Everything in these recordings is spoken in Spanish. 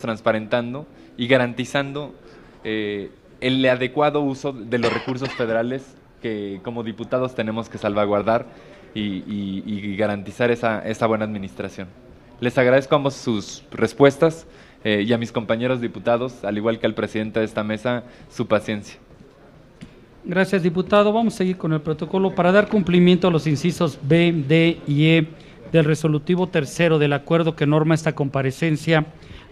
transparentando y garantizando el adecuado uso de los recursos federales que como diputados tenemos que salvaguardar y garantizar esa buena administración. Les agradezco a ambos sus respuestas y a mis compañeros diputados, al igual que al presidente de esta mesa, su paciencia. Gracias, diputado. Vamos a seguir con el protocolo para dar cumplimiento a los incisos B, D y E del resolutivo tercero del acuerdo que norma esta comparecencia.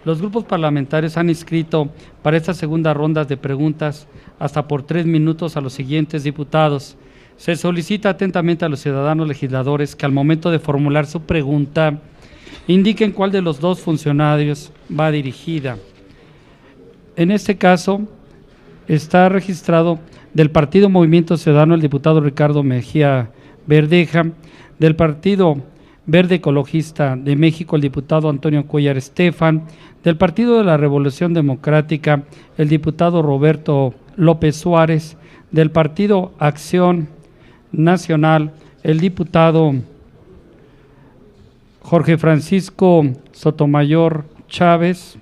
Los grupos parlamentarios han inscrito para esta segunda ronda de preguntas hasta por 3 minutos a los siguientes diputados. Se solicita atentamente a los ciudadanos legisladores que al momento de formular su pregunta indiquen cuál de los dos funcionarios va dirigida. En este caso está registrado del Partido Movimiento Ciudadano el diputado Ricardo Mejía Verdeja, del Partido Verde Ecologista de México el diputado Antonio Cuellar Estefan, del Partido de la Revolución Democrática el diputado Roberto López Suárez, del Partido Acción Nacional el diputado Jorge Francisco Sotomayor Chávez,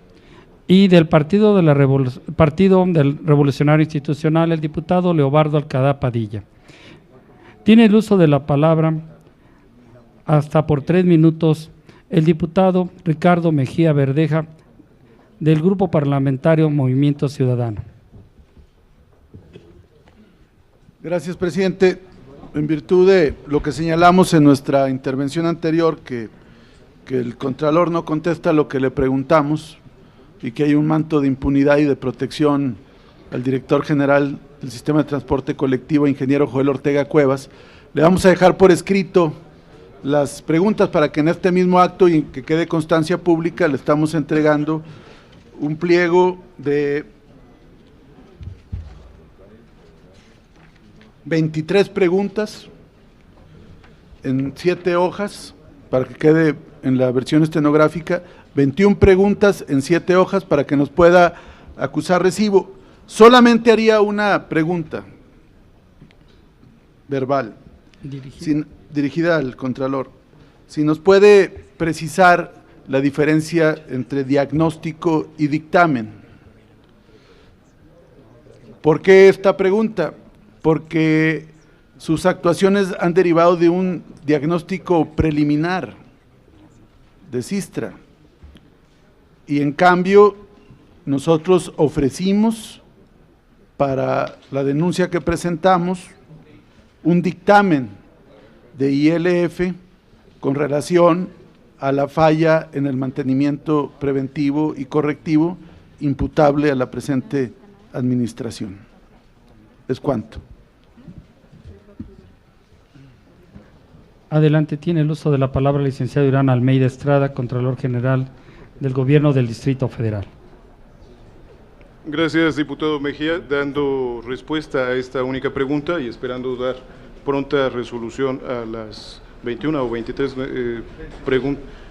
y del Partido del Revolucionario Institucional el diputado Leobardo Alcalá Padilla. Tiene el uso de la palabra hasta por 3 minutos el diputado Ricardo Mejía Verdeja del Grupo Parlamentario Movimiento Ciudadano. Gracias, presidente. En virtud de lo que señalamos en nuestra intervención anterior, que el Contralor no contesta lo que le preguntamos y que hay un manto de impunidad y de protección al director general del Sistema de Transporte Colectivo, ingeniero Joel Ortega Cuevas, le vamos a dejar por escrito las preguntas para que en este mismo acto y que quede constancia pública le estamos entregando un pliego de 23 preguntas en 7 hojas para que quede en la versión estenográfica, 21 preguntas en 7 hojas para que nos pueda acusar recibo. Solamente haría una pregunta verbal dirigida al Contralor. Si nos puede precisar la diferencia entre diagnóstico y dictamen. ¿Por qué esta pregunta? Porque sus actuaciones han derivado de un diagnóstico preliminar de Sistra y en cambio nosotros ofrecimos para la denuncia que presentamos un dictamen de ILF con relación a la falla en el mantenimiento preventivo y correctivo imputable a la presente administración. ¿Es cuánto? Adelante, tiene el uso de la palabra el licenciado Irán Almeida Estrada, Contralor General del Gobierno del Distrito Federal. Gracias, diputado Mejía, dando respuesta a esta única pregunta y esperando dar pronta resolución a las 21 o 23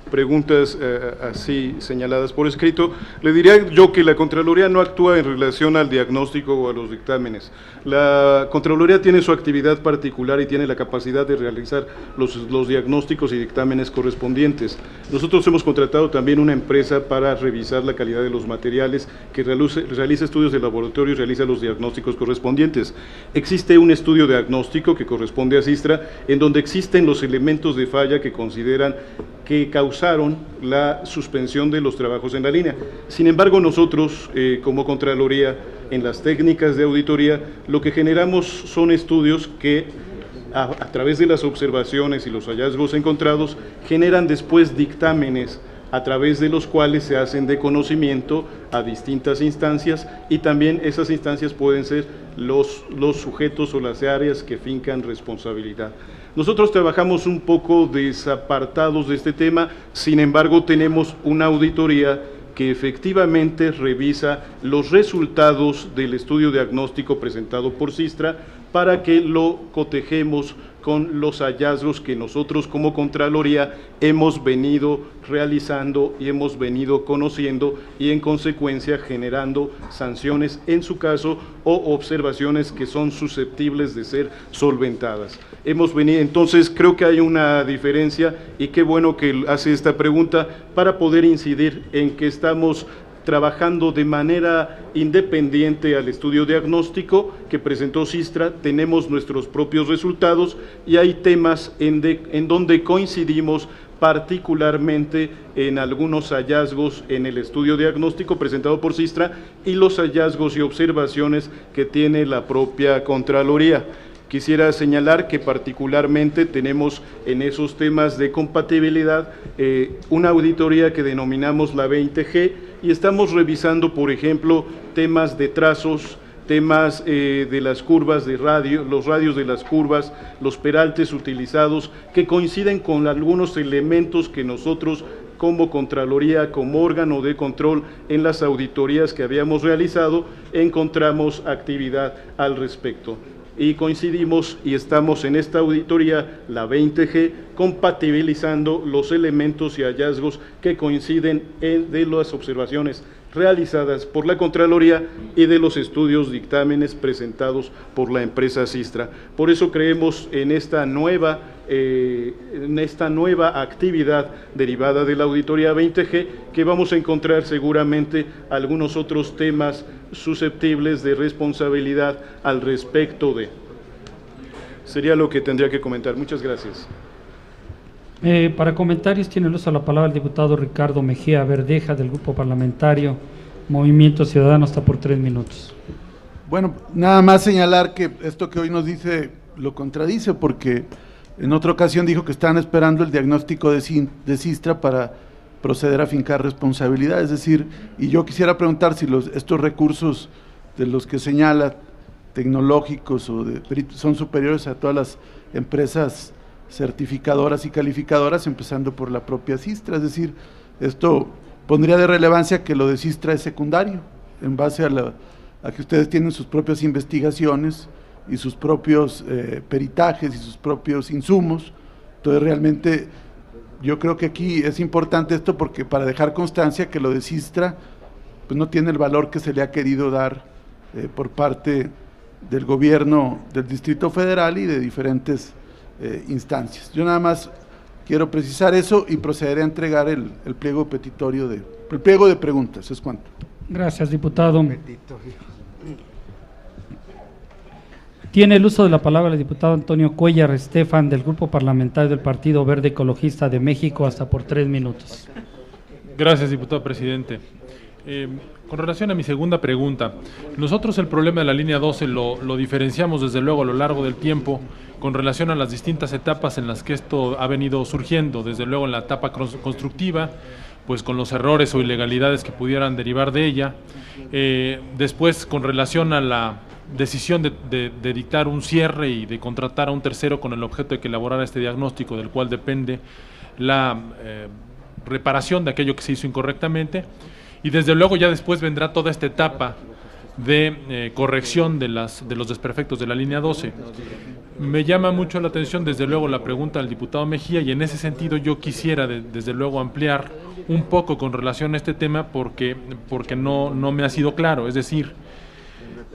preguntas así señaladas por escrito. Le diría yo que la Contraloría no actúa en relación al diagnóstico o a los dictámenes. La Contraloría tiene su actividad particular y tiene la capacidad de realizar los diagnósticos y dictámenes correspondientes. Nosotros hemos contratado también una empresa para revisar la calidad de los materiales, que realiza estudios de laboratorio y realiza los diagnósticos correspondientes. Existe un estudio diagnóstico que corresponde a Sistra, en donde existen los elementos de falla que consideran que causaron la suspensión de los trabajos en la línea. Sin embargo, nosotros, como Contraloría, en las técnicas de auditoría, lo que generamos son estudios que, a través de las observaciones y los hallazgos encontrados, generan después dictámenes a través de los cuales se hacen de conocimiento a distintas instancias y también esas instancias pueden ser los sujetos o las áreas que fincan responsabilidad. Nosotros trabajamos un poco desapartados de este tema, sin embargo tenemos una auditoría que efectivamente revisa los resultados del estudio diagnóstico presentado por Sistra para que lo cotejemos con los hallazgos que nosotros como Contraloría hemos venido realizando y hemos venido conociendo y en consecuencia generando sanciones en su caso o observaciones que son susceptibles de ser solventadas. Entonces creo que hay una diferencia y qué bueno que hace esta pregunta para poder incidir en que estamos trabajando de manera independiente al estudio diagnóstico que presentó Sistra. Tenemos nuestros propios resultados y hay temas en donde coincidimos particularmente en algunos hallazgos en el estudio diagnóstico presentado por Sistra y los hallazgos y observaciones que tiene la propia Contraloría. Quisiera señalar que particularmente tenemos en esos temas de compatibilidad una auditoría que denominamos la 20G y estamos revisando, por ejemplo, temas de trazos, temas de las curvas de radio, los radios de las curvas, los peraltes utilizados, que coinciden con algunos elementos que nosotros como Contraloría, como órgano de control en las auditorías que habíamos realizado, encontramos actividad al respecto. Y coincidimos y estamos en esta auditoría, la 20G, compatibilizando los elementos y hallazgos que coinciden de las observaciones realizadas por la Contraloría y de los estudios dictámenes presentados por la empresa Sistra. Por eso creemos en esta nueva actividad derivada de la auditoría 20G, que vamos a encontrar seguramente algunos otros temas susceptibles de responsabilidad al respecto de. Sería lo que tendría que comentar. Muchas gracias. Para comentarios tiene el uso de la palabra el diputado Ricardo Mejía Verdeja, del Grupo Parlamentario Movimiento Ciudadano, hasta por 3 minutos. Bueno, nada más señalar que esto que hoy nos dice lo contradice, porque en otra ocasión dijo que estaban esperando el diagnóstico de Sistra para proceder a fincar responsabilidad. Es decir, y yo quisiera preguntar si estos recursos de los que señala, tecnológicos o son superiores a todas las empresas certificadoras y calificadoras, empezando por la propia Sistra. Es decir, esto pondría de relevancia que lo de Sistra es secundario, en base a que ustedes tienen sus propias investigaciones y sus propios peritajes y sus propios insumos. Entonces realmente yo creo que aquí es importante esto, porque para dejar constancia que lo de Sistra pues no tiene el valor que se le ha querido dar por parte del gobierno del Distrito Federal y de diferentes instancias. Yo nada más quiero precisar eso y procederé a entregar el pliego petitorio el pliego de preguntas. Es cuanto. Gracias, diputado. Tiene el uso de la palabra el diputado Antonio Cuéllar Estefan, del Grupo Parlamentario del Partido Verde Ecologista de México, hasta por 3 minutos. Gracias, diputado presidente. Con relación a mi segunda pregunta, nosotros el problema de la línea 12 lo diferenciamos desde luego a lo largo del tiempo con relación a las distintas etapas en las que esto ha venido surgiendo, desde luego en la etapa constructiva, pues con los errores o ilegalidades que pudieran derivar de ella, después con relación a la decisión de dictar un cierre y de contratar a un tercero con el objeto de que elaborara este diagnóstico, del cual depende la reparación de aquello que se hizo incorrectamente, y desde luego ya después vendrá toda esta etapa de corrección de los desperfectos de la línea 12. Me llama mucho la atención desde luego la pregunta del diputado Mejía, y en ese sentido yo quisiera desde luego ampliar un poco con relación a este tema porque no me ha sido claro. Es decir,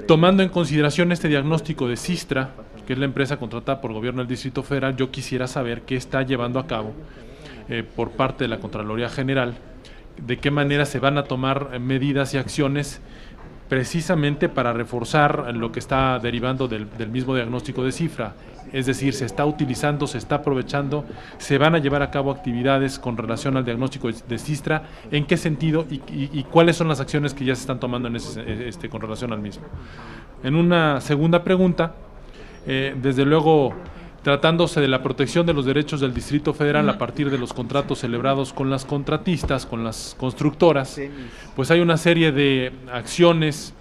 tomando en consideración este diagnóstico de Sistra, que es la empresa contratada por el gobierno del Distrito Federal, yo quisiera saber qué está llevando a cabo por parte de la Contraloría General, de qué manera se van a tomar medidas y acciones precisamente para reforzar lo que está derivando del mismo diagnóstico de Sistra. Es decir, se está utilizando, se está aprovechando, se van a llevar a cabo actividades con relación al diagnóstico de Sistra, ¿en qué sentido y cuáles son las acciones que ya se están tomando con relación al mismo? En una segunda pregunta, desde luego, tratándose de la protección de los derechos del Distrito Federal a partir de los contratos celebrados con las contratistas, con las constructoras, pues hay una serie de acciones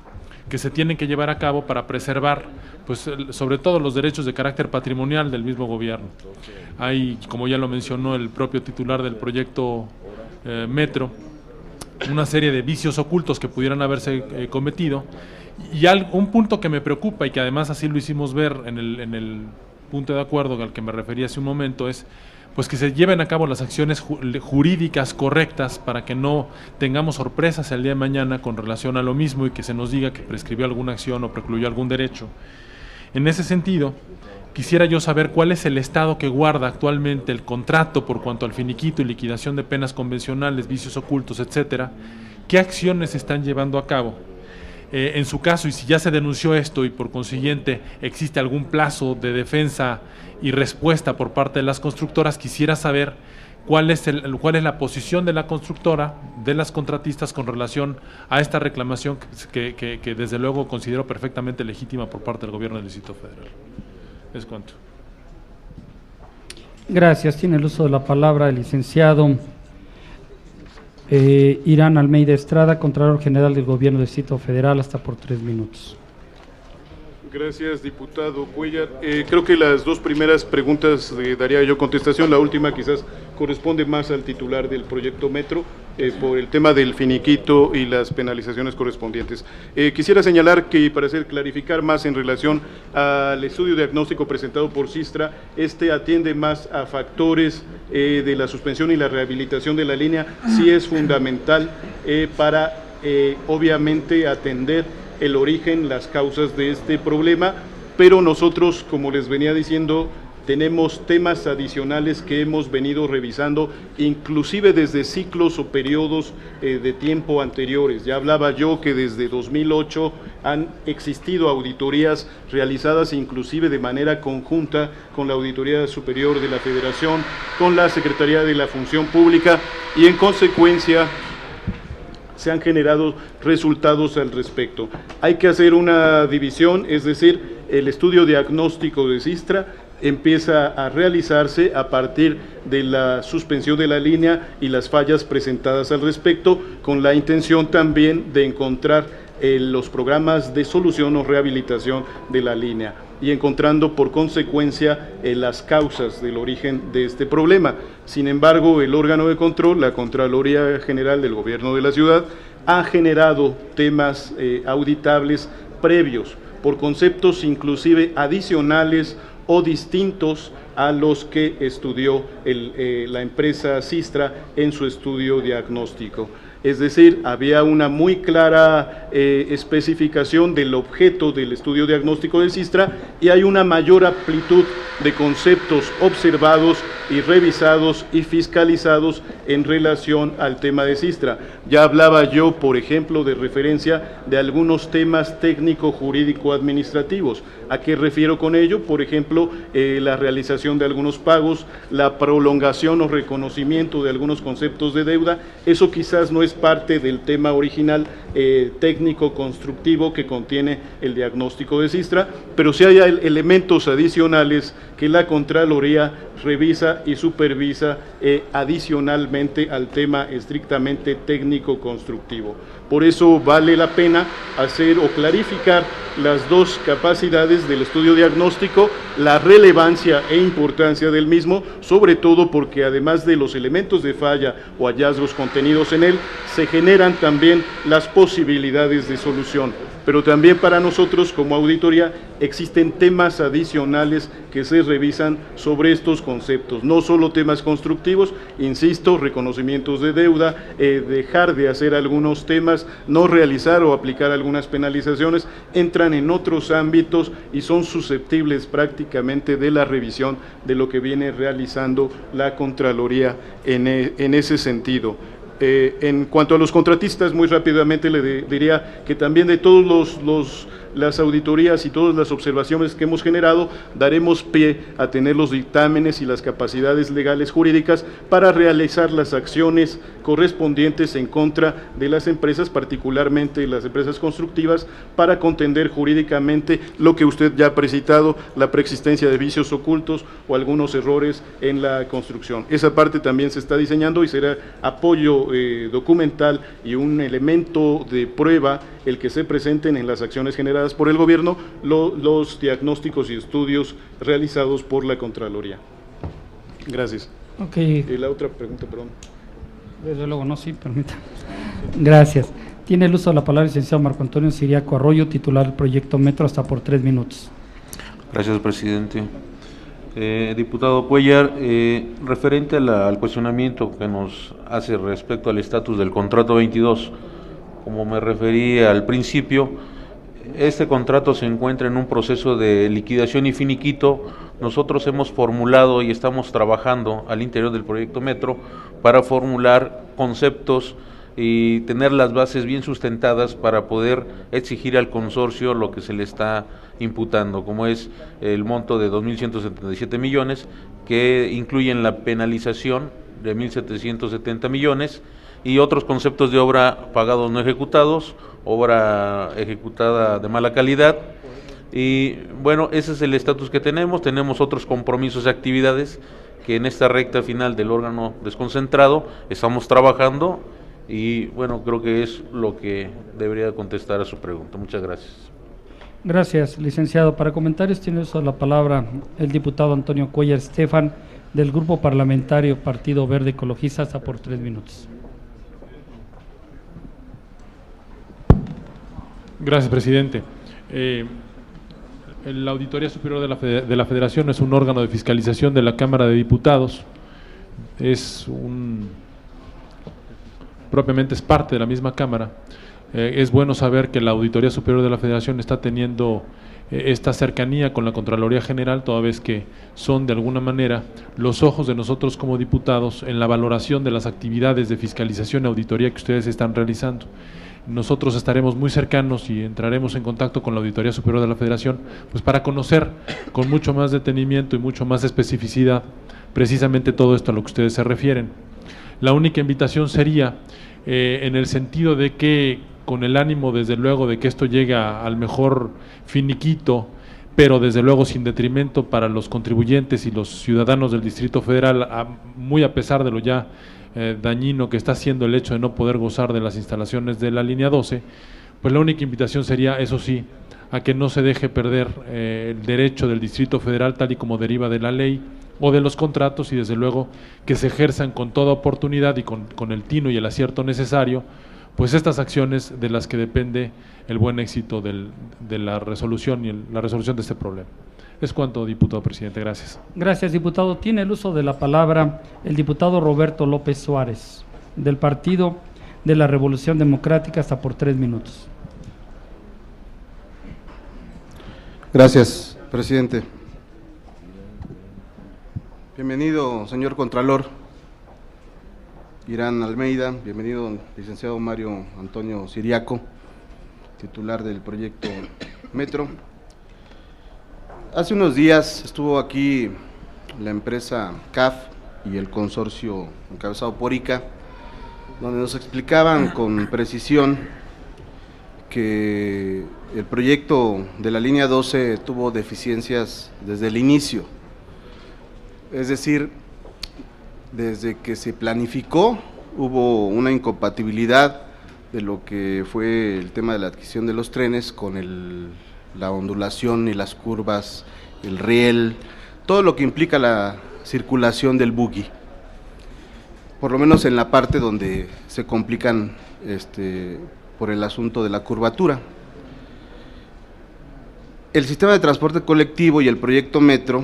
que se tienen que llevar a cabo para preservar, pues sobre todo los derechos de carácter patrimonial del mismo gobierno. Hay, como ya lo mencionó el propio titular del proyecto Metro, una serie de vicios ocultos que pudieran haberse cometido, y un punto que me preocupa y que además así lo hicimos ver en el punto de acuerdo al que me refería hace un momento, es pues que se lleven a cabo las acciones jurídicas correctas para que no tengamos sorpresas el día de mañana con relación a lo mismo y que se nos diga que prescribió alguna acción o precluyó algún derecho. En ese sentido, quisiera yo saber cuál es el estado que guarda actualmente el contrato por cuanto al finiquito y liquidación de penas convencionales, vicios ocultos, etcétera, ¿qué acciones se están llevando a cabo? En su caso, y si ya se denunció esto y por consiguiente existe algún plazo de defensa y respuesta por parte de las constructoras, quisiera saber cuál es la posición de la constructora, de las contratistas con relación a esta reclamación que desde luego considero perfectamente legítima por parte del Gobierno del Distrito Federal. Es cuanto. Gracias. Tiene el uso de la palabra el licenciado Irán Almeida Estrada, Contralor General del Gobierno del Distrito Federal, hasta por 3 minutos. Gracias, diputado Cuellar. Creo que las dos primeras preguntas daría yo contestación. La última quizás corresponde más al titular del proyecto Metro, por el tema del finiquito y las penalizaciones correspondientes. Quisiera señalar que, para clarificar más en relación al estudio diagnóstico presentado por Sistra, atiende más a factores de la suspensión y la rehabilitación de la línea. Sí es fundamental para, obviamente, atender el origen, las causas de este problema, pero nosotros, como les venía diciendo, tenemos temas adicionales que hemos venido revisando, inclusive desde ciclos o periodos de tiempo anteriores. Ya hablaba yo que desde 2008 han existido auditorías realizadas inclusive de manera conjunta con la Auditoría Superior de la Federación, con la Secretaría de la Función Pública, y en consecuencia se han generado resultados al respecto. Hay que hacer una división, es decir, el estudio diagnóstico de Sistra empieza a realizarse a partir de la suspensión de la línea y las fallas presentadas al respecto, con la intención también de encontrar los programas de solución o rehabilitación de la línea y encontrando por consecuencia las causas del origen de este problema. Sin embargo, el órgano de control, la Contraloría General del Gobierno de la Ciudad, ha generado temas auditables previos por conceptos inclusive adicionales o distintos a los que estudió la empresa Sistra en su estudio diagnóstico. Es decir, había una muy clara especificación del objeto del estudio diagnóstico de Sistra y hay una mayor amplitud de conceptos observados y revisados y fiscalizados en relación al tema de Sistra. Ya hablaba yo, por ejemplo, de referencia de algunos temas técnico-jurídico-administrativos. ¿A qué refiero con ello? Por ejemplo, la realización de algunos pagos, la prolongación o reconocimiento de algunos conceptos de deuda. Eso quizás no es parte del tema original técnico-constructivo que contiene el diagnóstico de Sistra, pero sí hay elementos adicionales que la Contraloría revisa y supervisa adicionalmente al tema estrictamente técnico-constructivo. Por eso vale la pena hacer o clarificar las dos capacidades del estudio diagnóstico, la relevancia e importancia del mismo, sobre todo porque además de los elementos de falla o hallazgos contenidos en él, se generan también las posibilidades de solución. Pero también para nosotros como auditoría existen temas adicionales que se revisan sobre estos conceptos, no solo temas constructivos, insisto, reconocimientos de deuda, dejar de hacer algunos temas, no realizar o aplicar algunas penalizaciones, entran en otros ámbitos y son susceptibles prácticamente de la revisión de lo que viene realizando la Contraloría en ese sentido. En cuanto a los contratistas, muy rápidamente le diría que también de todos las auditorías y todas las observaciones que hemos generado, daremos pie a tener los dictámenes y las capacidades legales jurídicas para realizar las acciones correspondientes en contra de las empresas, particularmente las empresas constructivas, para contender jurídicamente lo que usted ya ha precitado, la preexistencia de vicios ocultos o algunos errores en la construcción. Esa parte también se está diseñando y será apoyo documental y un elemento de prueba el que se presenten en las acciones generadas por el gobierno los diagnósticos y estudios realizados por la Contraloría. Gracias. Okay. La otra pregunta, perdón. Desde luego, no, sí, permítame. Gracias. Tiene el uso de la palabra el licenciado Marco Antonio Siriaco Arroyo, titular del proyecto Metro, hasta por 3 minutos. Gracias, presidente. Diputado Cuellar, referente al cuestionamiento que nos hace respecto al estatus del contrato 22, como me referí al principio, este contrato se encuentra en un proceso de liquidación y finiquito. Nosotros hemos formulado y estamos trabajando al interior del proyecto Metro para formular conceptos y tener las bases bien sustentadas para poder exigir al consorcio lo que se le está imputando, como es el monto de 2.177 millones, que incluyen la penalización de 1.770 millones y otros conceptos de obra pagados no ejecutados, obra ejecutada de mala calidad. Y bueno, ese es el estatus que tenemos otros compromisos y actividades que en esta recta final del órgano desconcentrado estamos trabajando y bueno, creo que es lo que debería contestar a su pregunta. Muchas gracias. Gracias, licenciado. Para comentarios tiene uso de la palabra el diputado Antonio Cuellar Estefan, del Grupo Parlamentario Partido Verde Ecologista, hasta por 3 minutos. Gracias, presidente. La Auditoría Superior de la Federación es un órgano de fiscalización de la Cámara de Diputados, propiamente es parte de la misma Cámara. Es bueno saber que la Auditoría Superior de la Federación está teniendo esta cercanía con la Contraloría General, toda vez que son de alguna manera los ojos de nosotros como diputados en la valoración de las actividades de fiscalización y auditoría que ustedes están realizando. Nosotros estaremos muy cercanos y entraremos en contacto con la Auditoría Superior de la Federación, pues para conocer con mucho más detenimiento y mucho más especificidad precisamente todo esto a lo que ustedes se refieren. La única invitación sería en el sentido de que, con el ánimo desde luego de que esto llegue al mejor finiquito, pero desde luego sin detrimento para los contribuyentes y los ciudadanos del Distrito Federal, muy a pesar de lo ya dañino que está haciendo el hecho de no poder gozar de las instalaciones de la línea 12, pues la única invitación sería, eso sí, a que no se deje perder el derecho del Distrito Federal tal y como deriva de la ley o de los contratos, y desde luego que se ejerzan con toda oportunidad y con el tino y el acierto necesario, pues estas acciones de las que depende el buen éxito de la resolución y la resolución de este problema. Es cuanto, diputado presidente. Gracias. Gracias, diputado. Tiene el uso de la palabra el diputado Roberto López Suárez, del Partido de la Revolución Democrática, hasta por 3 minutos. Gracias, presidente. Bienvenido, señor Contralor Irán Almeida. Bienvenido, licenciado Mario Antonio Siriaco, titular del proyecto Metro. Hace unos días estuvo aquí la empresa CAF y el consorcio encabezado por ICA, donde nos explicaban con precisión que el proyecto de la línea 12 tuvo deficiencias desde el inicio. Es decir, desde que se planificó hubo una incompatibilidad de lo que fue el tema de la adquisición de los trenes con la ondulación y las curvas, el riel, todo lo que implica la circulación del buggy, por lo menos en la parte donde se complican por el asunto de la curvatura. El sistema de transporte colectivo y el proyecto Metro,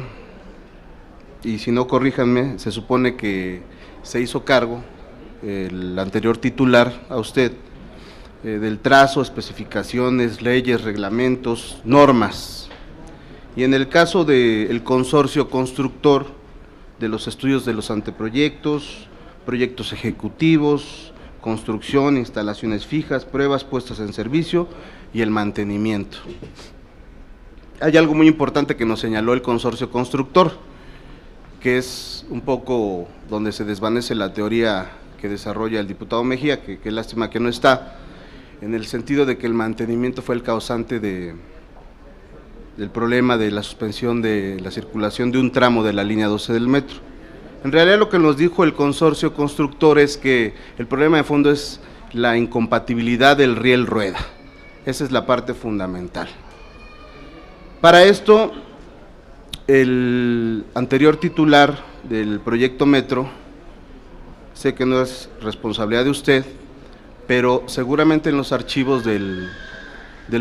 y si no corríjanme, se supone que se hizo cargo el anterior titular a usted del trazo, especificaciones, leyes, reglamentos, normas. Y en el caso del consorcio constructor, de los estudios de los anteproyectos, proyectos ejecutivos, construcción, instalaciones fijas, pruebas puestas en servicio y el mantenimiento. Hay algo muy importante que nos señaló el consorcio constructor, que es un poco donde se desvanece la teoría que desarrolla el diputado Mejía, que lástima que no está, en el sentido de que el mantenimiento fue el causante del problema de la suspensión de la circulación de un tramo de la línea 12 del metro. En realidad lo que nos dijo el consorcio constructor es que el problema de fondo es la incompatibilidad del riel rueda. Esa es la parte fundamental. Para esto, el anterior titular del proyecto Metro, sé que no es responsabilidad de usted, pero seguramente en los archivos del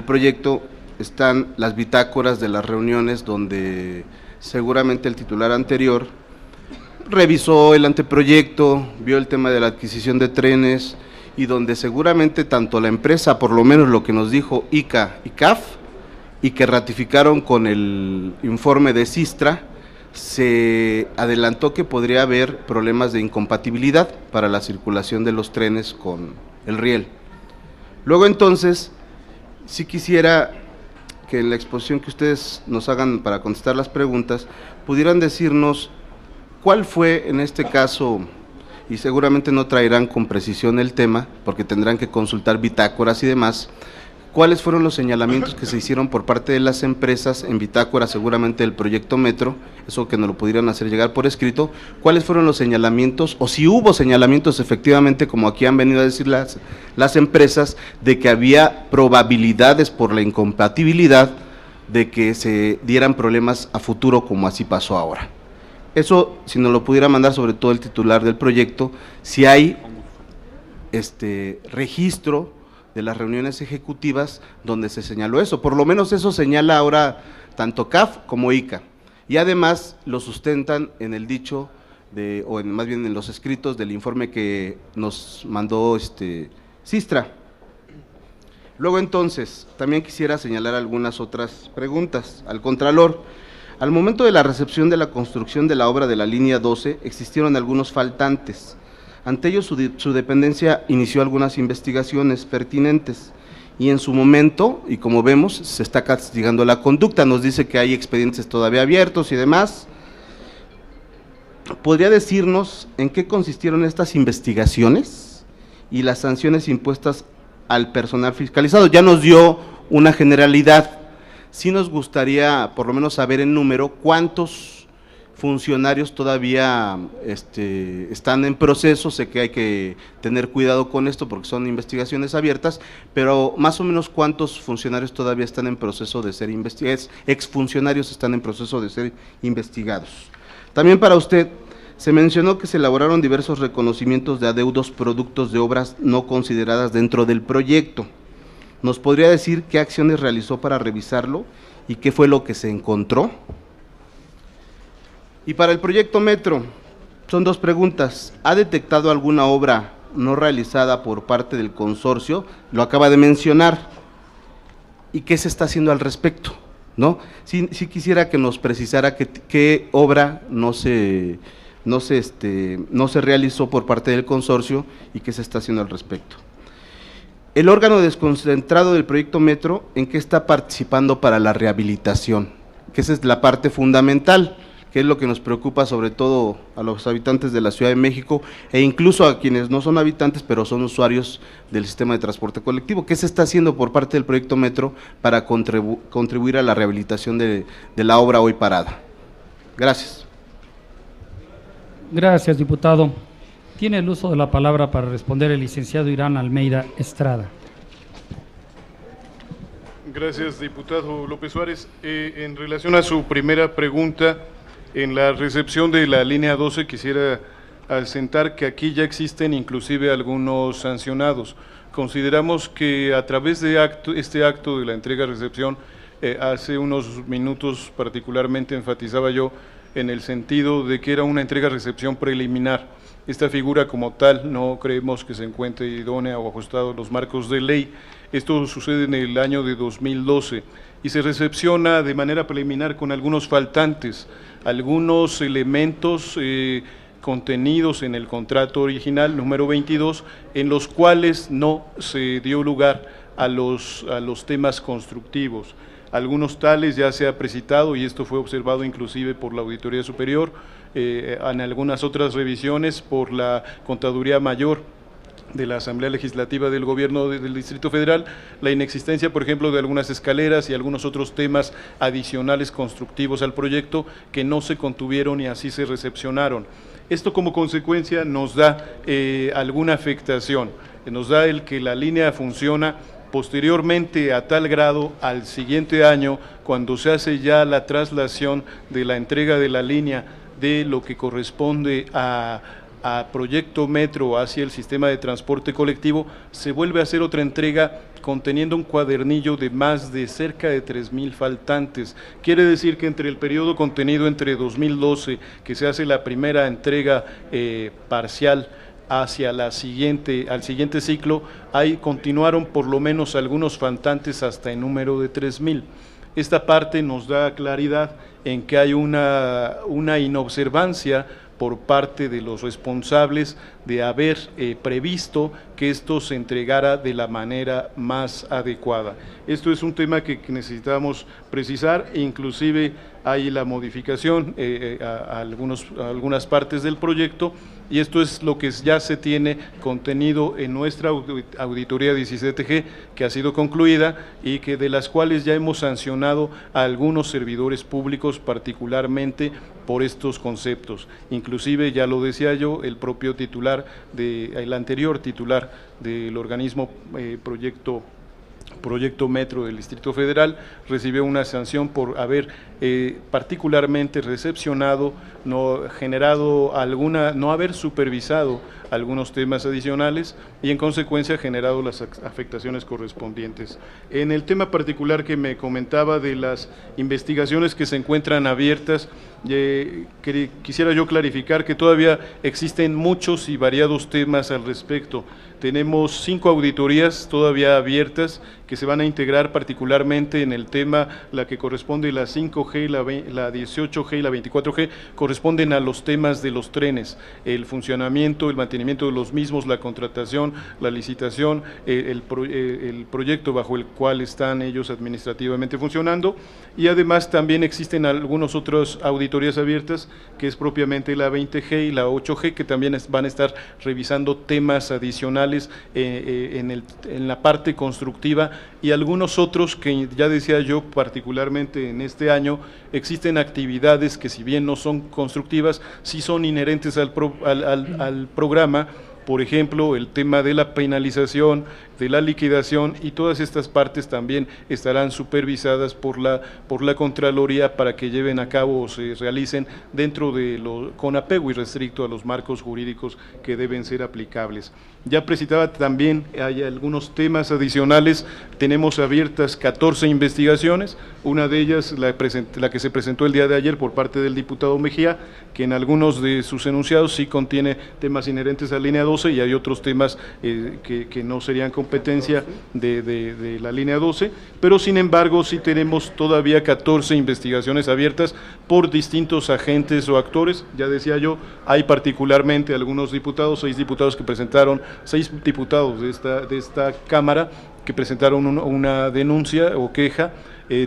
proyecto están las bitácoras de las reuniones donde seguramente el titular anterior revisó el anteproyecto, vio el tema de la adquisición de trenes y donde seguramente tanto la empresa, por lo menos lo que nos dijo ICA y CAF, y que ratificaron con el informe de Sistra, se adelantó que podría haber problemas de incompatibilidad para la circulación de los trenes con el riel. Luego entonces, sí quisiera que en la exposición que ustedes nos hagan para contestar las preguntas, pudieran decirnos cuál fue en este caso, y seguramente no traerán con precisión el tema, porque tendrán que consultar bitácoras y demás, cuáles fueron los señalamientos que se hicieron por parte de las empresas en bitácora, seguramente del proyecto Metro, eso que nos lo pudieran hacer llegar por escrito, cuáles fueron los señalamientos, o si hubo señalamientos efectivamente, como aquí han venido a decir las empresas, de que había probabilidades por la incompatibilidad de que se dieran problemas a futuro, como así pasó ahora. Eso, si nos lo pudiera mandar, sobre todo el titular del proyecto, si hay registro de las reuniones ejecutivas donde se señaló eso, por lo menos eso señala ahora tanto CAF como ICA, y además lo sustentan en el dicho, más bien en los escritos del informe que nos mandó Sistra. Luego entonces, también quisiera señalar algunas otras preguntas al Contralor. Al momento de la recepción de la construcción de la obra de la línea 12, existieron algunos faltantes. Ante ello, su dependencia inició algunas investigaciones pertinentes y en su momento, y como vemos, se está castigando la conducta, nos dice que hay expedientes todavía abiertos y demás. ¿Podría decirnos en qué consistieron estas investigaciones y las sanciones impuestas al personal fiscalizado? Ya nos dio una generalidad, sí nos gustaría por lo menos saber en número cuántos funcionarios todavía están en proceso. Sé que hay que tener cuidado con esto porque son investigaciones abiertas, pero más o menos cuántos funcionarios todavía están en proceso de ser investigados, exfuncionarios están en proceso de ser investigados. También para usted, se mencionó que se elaboraron diversos reconocimientos de adeudos productos de obras no consideradas dentro del proyecto. ¿Nos podría decir qué acciones realizó para revisarlo y qué fue lo que se encontró? Y para el proyecto Metro, son dos preguntas. ¿Ha detectado alguna obra no realizada por parte del consorcio? Lo acaba de mencionar. ¿Y qué se está haciendo al respecto? ¿No? Sí quisiera que nos precisara qué obra no se realizó por parte del consorcio y qué se está haciendo al respecto. El órgano desconcentrado del proyecto Metro, ¿en qué está participando para la rehabilitación? Que esa es la parte fundamental, que es lo que nos preocupa sobre todo a los habitantes de la Ciudad de México e incluso a quienes no son habitantes pero son usuarios del sistema de transporte colectivo. ¿Qué se está haciendo por parte del proyecto Metro para contribuir a la rehabilitación de la obra hoy parada? Gracias. Gracias, diputado. Tiene el uso de la palabra para responder el licenciado Irán Almeida Estrada. Gracias, diputado López Suárez. En relación a su primera pregunta, en la recepción de la línea 12 quisiera asentar que aquí ya existen inclusive algunos sancionados. Consideramos que a través de este acto de la entrega-recepción, hace unos minutos particularmente enfatizaba yo en el sentido de que era una entrega-recepción preliminar. Esta figura como tal no creemos que se encuentre idónea o ajustado a los marcos de ley. Esto sucede en el año de 2012 y se recepciona de manera preliminar con algunos faltantes, algunos elementos contenidos en el contrato original número 22, en los cuales no se dio lugar a los temas constructivos. Algunos tales ya se ha precitado y esto fue observado inclusive por la Auditoría Superior, en algunas otras revisiones por la Contaduría Mayor de la Asamblea Legislativa del Gobierno del Distrito Federal, la inexistencia, por ejemplo, de algunas escaleras y algunos otros temas adicionales constructivos al proyecto que no se contuvieron y así se recepcionaron. Esto como consecuencia nos da alguna afectación, nos da el que la línea funciona posteriormente a tal grado al siguiente año, cuando se hace ya la traslación de la entrega de la línea de lo que corresponde a Proyecto Metro hacia el sistema de transporte colectivo, se vuelve a hacer otra entrega conteniendo un cuadernillo de más de cerca de 3,000 faltantes. Quiere decir que entre el periodo contenido entre 2012, que se hace la primera entrega parcial, hacia al siguiente ciclo, ahí continuaron por lo menos algunos faltantes hasta en número de 3,000. Esta parte nos da claridad en que hay una inobservancia por parte de los responsables de haber previsto que esto se entregara de la manera más adecuada. Esto es un tema que necesitamos precisar, inclusive hay la modificación a algunas partes del proyecto, y esto es lo que ya se tiene contenido en nuestra auditoría 17G, que ha sido concluida y que de las cuales ya hemos sancionado a algunos servidores públicos, particularmente por estos conceptos. Inclusive, ya lo decía yo, el propio titular, el anterior titular del organismo Proyecto Metro del Distrito Federal recibió una sanción por haber particularmente recepcionado, no haber supervisado algunos temas adicionales y en consecuencia generado las afectaciones correspondientes. En el tema particular que me comentaba de las investigaciones que se encuentran abiertas, quisiera yo clarificar que todavía existen muchos y variados temas al respecto. Tenemos 5 auditorías todavía abiertas que se van a integrar particularmente en el tema, la que corresponde la 5G, la 18G y la 24G, corresponden a los temas de los trenes, el funcionamiento, el mantenimiento de los mismos, la contratación, la licitación, el proyecto bajo el cual están ellos administrativamente funcionando, y además también existen algunas otras auditorías abiertas, que es propiamente la 20G y la 8G, que también van a estar revisando temas adicionales en la parte constructiva, y algunos otros que ya decía yo, particularmente en este año, existen actividades que si bien no son constructivas, sí son inherentes al programa. Por ejemplo, el tema de la penalización, de la liquidación, y todas estas partes también estarán supervisadas por la Contraloría para que lleven a cabo o se realicen dentro con apego irrestricto a los marcos jurídicos que deben ser aplicables. Ya presentaba también, hay algunos temas adicionales, tenemos abiertas 14 investigaciones, una de ellas la que se presentó el día de ayer por parte del diputado Mejía, que en algunos de sus enunciados sí contiene temas inherentes a la línea 12 y hay otros temas que no serían competencia de la línea 12, pero sin embargo sí tenemos todavía 14 investigaciones abiertas por distintos agentes o actores. Ya decía yo, hay particularmente algunos diputados, 6 diputados que presentaron, 6 diputados de esta Cámara que presentaron una denuncia o queja.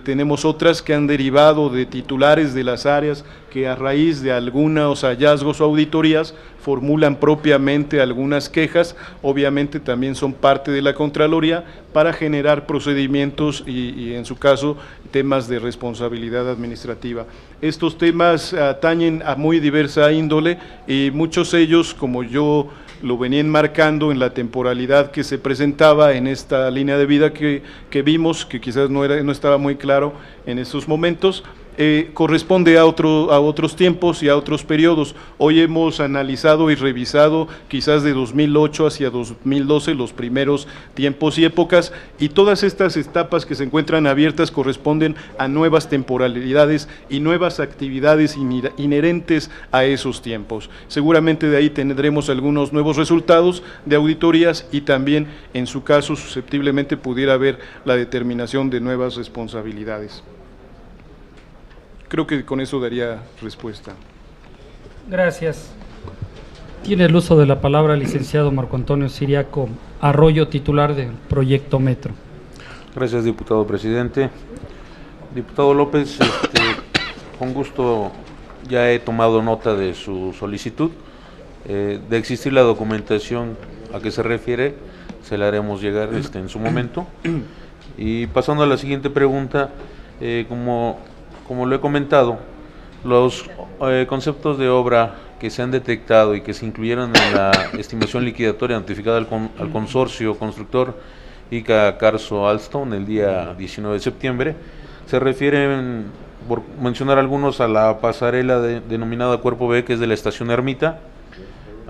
Tenemos otras que han derivado de titulares de las áreas que a raíz de algunos hallazgos o auditorías formulan propiamente algunas quejas, obviamente también son parte de la Contraloría para generar procedimientos y en su caso temas de responsabilidad administrativa. Estos temas atañen a muy diversa índole y muchos de ellos, como yo lo venía enmarcando en la temporalidad que se presentaba en esta línea de vida que vimos, que quizás no estaba muy claro en esos momentos, corresponde a otros tiempos y a otros periodos. Hoy hemos analizado y revisado quizás de 2008 hacia 2012 los primeros tiempos y épocas, y todas estas etapas que se encuentran abiertas corresponden a nuevas temporalidades y nuevas actividades inherentes a esos tiempos. Seguramente de ahí tendremos algunos nuevos resultados de auditorías y también en su caso susceptiblemente pudiera haber la determinación de nuevas responsabilidades. Creo que con eso daría respuesta. Gracias. Tiene el uso de la palabra el licenciado Marco Antonio Siriaco Arroyo, titular del Proyecto Metro. Gracias, diputado presidente. Diputado López, con gusto ya he tomado nota de su solicitud. De existir la documentación a que se refiere, se la haremos llegar en su momento. Y pasando a la siguiente pregunta, como lo he comentado, los conceptos de obra que se han detectado y que se incluyeron en la estimación liquidatoria notificada al consorcio constructor ICA Carso Alstom el día 19 de septiembre, se refieren, por mencionar algunos, a la pasarela denominada Cuerpo B, que es de la estación Ermita.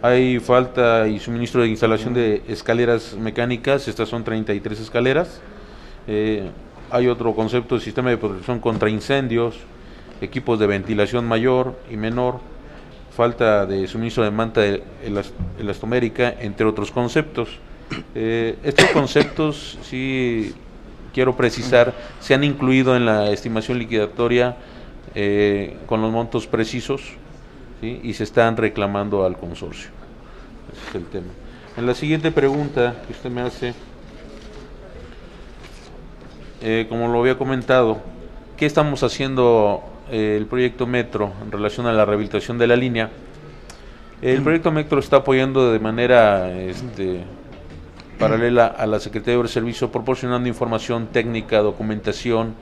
Hay falta y suministro de instalación de escaleras mecánicas, estas son 33 escaleras. Hay otro concepto de sistema de protección contra incendios, equipos de ventilación mayor y menor, falta de suministro de manta elastomérica, entre otros conceptos. Estos conceptos, sí quiero precisar, se han incluido en la estimación liquidatoria con los montos precisos. ¿sí? Y se están reclamando al consorcio. Ese es el tema. En la siguiente pregunta que usted me hace, como lo había comentado, ¿qué estamos haciendo el proyecto Metro en relación a la rehabilitación de la línea? El proyecto Metro está apoyando de manera paralela a la Secretaría de Servicio, proporcionando información técnica, documentación,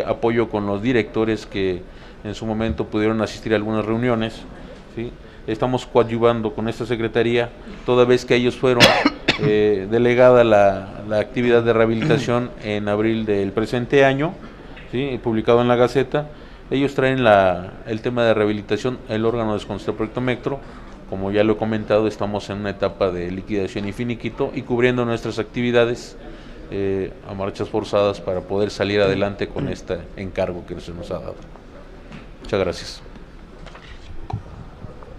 apoyo con los directores que en su momento pudieron asistir a algunas reuniones, ¿sí? Estamos coadyuvando con esta Secretaría, toda vez que ellos fueron delegada la actividad de rehabilitación en abril del presente año, ¿sí? Publicado en la Gaceta. Ellos traen el tema de rehabilitación, el órgano de desconocido del proyecto Metro. Como ya lo he comentado, estamos en una etapa de liquidación y finiquito y cubriendo nuestras actividades a marchas forzadas para poder salir adelante con este encargo que se nos ha dado. Muchas gracias.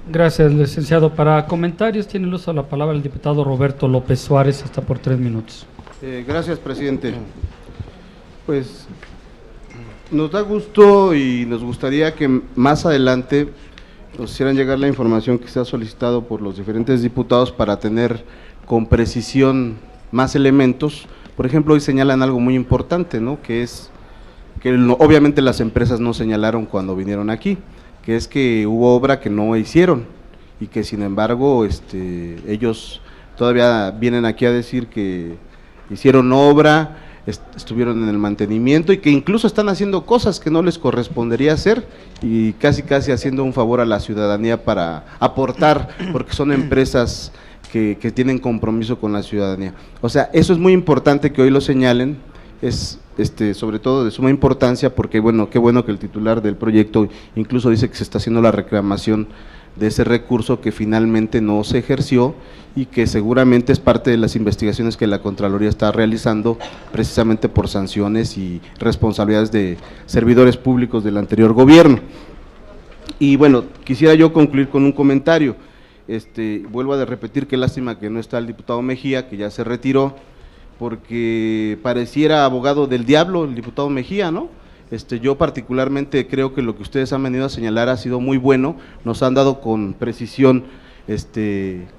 Gracias, licenciado. Para comentarios tiene el uso de la palabra el diputado Roberto López Suárez, hasta por 3 minutos. Gracias, presidente. Pues nos da gusto y nos gustaría que más adelante nos hicieran llegar la información que se ha solicitado por los diferentes diputados para tener con precisión más elementos. Por ejemplo, hoy señalan algo muy importante, ¿no? Que es que obviamente las empresas no señalaron cuando vinieron aquí, que es que hubo obra que no hicieron y que sin embargo ellos todavía vienen aquí a decir que hicieron obra, estuvieron en el mantenimiento y que incluso están haciendo cosas que no les correspondería hacer y casi haciendo un favor a la ciudadanía para aportar, porque son empresas que tienen compromiso con la ciudadanía. O sea, eso es muy importante que hoy lo señalen, es sobre todo de suma importancia porque bueno, qué bueno que el titular del proyecto incluso dice que se está haciendo la reclamación de ese recurso que finalmente no se ejerció y que seguramente es parte de las investigaciones que la Contraloría está realizando precisamente por sanciones y responsabilidades de servidores públicos del anterior gobierno. Y bueno, quisiera yo concluir con un comentario. Vuelvo a repetir qué lástima que no está el diputado Mejía, que ya se retiró, porque pareciera abogado del diablo el diputado Mejía, ¿no? Yo particularmente creo que lo que ustedes han venido a señalar ha sido muy bueno, nos han dado con precisión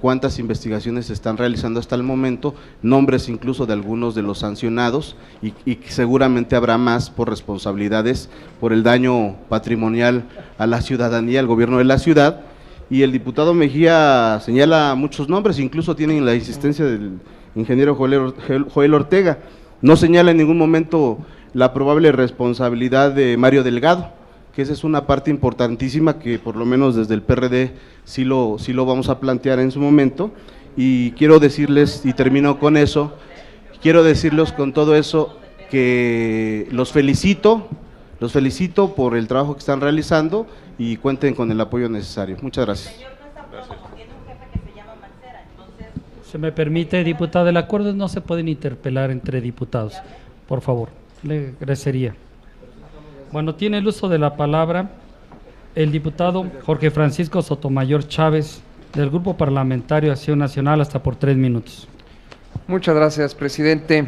cuántas investigaciones se están realizando hasta el momento, nombres incluso de algunos de los sancionados y seguramente habrá más por responsabilidades, por el daño patrimonial a la ciudadanía, al gobierno de la ciudad, y el diputado Mejía señala muchos nombres, incluso tienen la insistencia del ingeniero Joel Ortega, no señala en ningún momento la probable responsabilidad de Mario Delgado, que esa es una parte importantísima que por lo menos desde el PRD sí lo vamos a plantear en su momento, y quiero decirles, y termino con eso, quiero decirles con todo eso que los felicito por el trabajo que están realizando y cuenten con el apoyo necesario. Muchas gracias. Se me permite, diputado, el acuerdo no se pueden interpelar entre diputados, por favor, le agradecería. Bueno, tiene el uso de la palabra el diputado Jorge Francisco Sotomayor Chávez, del Grupo Parlamentario Acción Nacional, hasta por 3 minutos. Muchas gracias, presidente.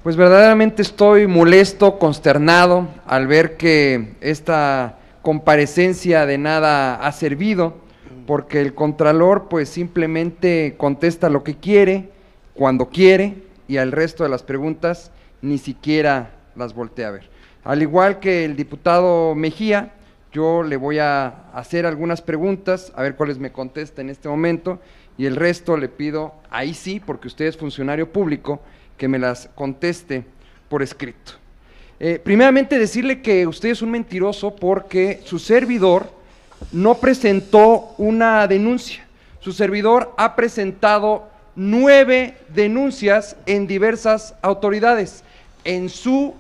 Pues verdaderamente estoy molesto, consternado, al ver que esta comparecencia de nada ha servido, porque el Contralor pues simplemente contesta lo que quiere, cuando quiere, y al resto de las preguntas ni siquiera las voltea a ver. Al igual que el diputado Mejía, yo le voy a hacer algunas preguntas, a ver cuáles me contesta en este momento, y el resto le pido, ahí sí, porque usted es funcionario público, que me las conteste por escrito. Primeramente decirle que usted es un mentiroso porque su servidor no presentó una denuncia. Su servidor ha presentado 9 denuncias en diversas autoridades. En su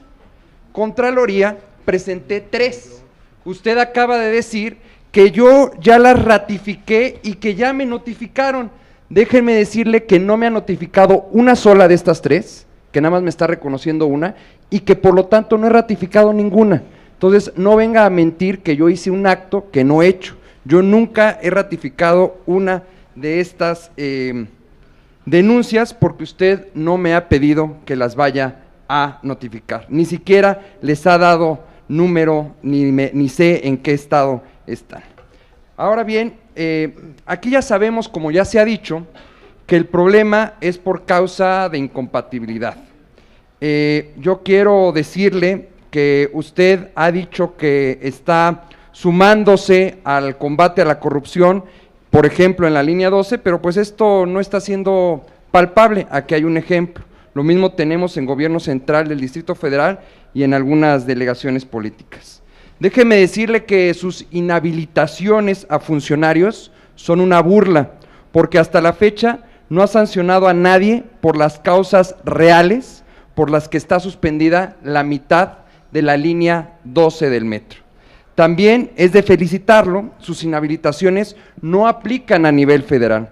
Contraloría presenté 3. Usted acaba de decir que yo ya las ratifiqué y que ya me notificaron. Déjenme decirle que no me ha notificado una sola de estas 3, que nada más me está reconociendo una, y que por lo tanto no he ratificado ninguna. Entonces, no venga a mentir que yo hice un acto que no he hecho. Yo nunca he ratificado una de estas denuncias porque usted no me ha pedido que las vaya a notificar. Ni siquiera les ha dado número, ni sé en qué estado están. Ahora bien, aquí ya sabemos, como ya se ha dicho, que el problema es por causa de incompatibilidad. Yo quiero decirle que usted ha dicho que está sumándose al combate a la corrupción, por ejemplo, en la línea 12, pero pues esto no está siendo palpable. Aquí hay un ejemplo. Lo mismo tenemos en Gobierno Central del Distrito Federal y en algunas delegaciones políticas. Déjeme decirle que sus inhabilitaciones a funcionarios son una burla, porque hasta la fecha no ha sancionado a nadie por las causas reales por las que está suspendida la mitad de la línea 12 del metro. También es de felicitarlo, sus inhabilitaciones no aplican a nivel federal,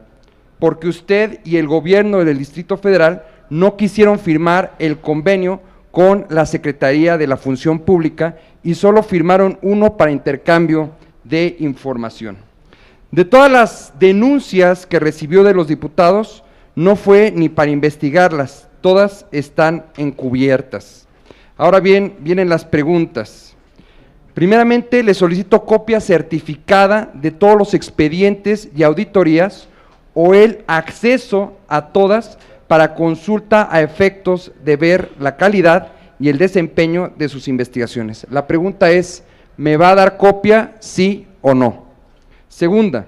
porque usted y el gobierno del Distrito Federal no quisieron firmar el convenio con la Secretaría de la Función Pública y solo firmaron uno para intercambio de información. De todas las denuncias que recibió de los diputados, no fue ni para investigarlas, todas están encubiertas. Ahora bien, vienen las preguntas. Primeramente, le solicito copia certificada de todos los expedientes y auditorías o el acceso a todas para consulta a efectos de ver la calidad y el desempeño de sus investigaciones. La pregunta es, ¿me va a dar copia, sí o no? Segunda,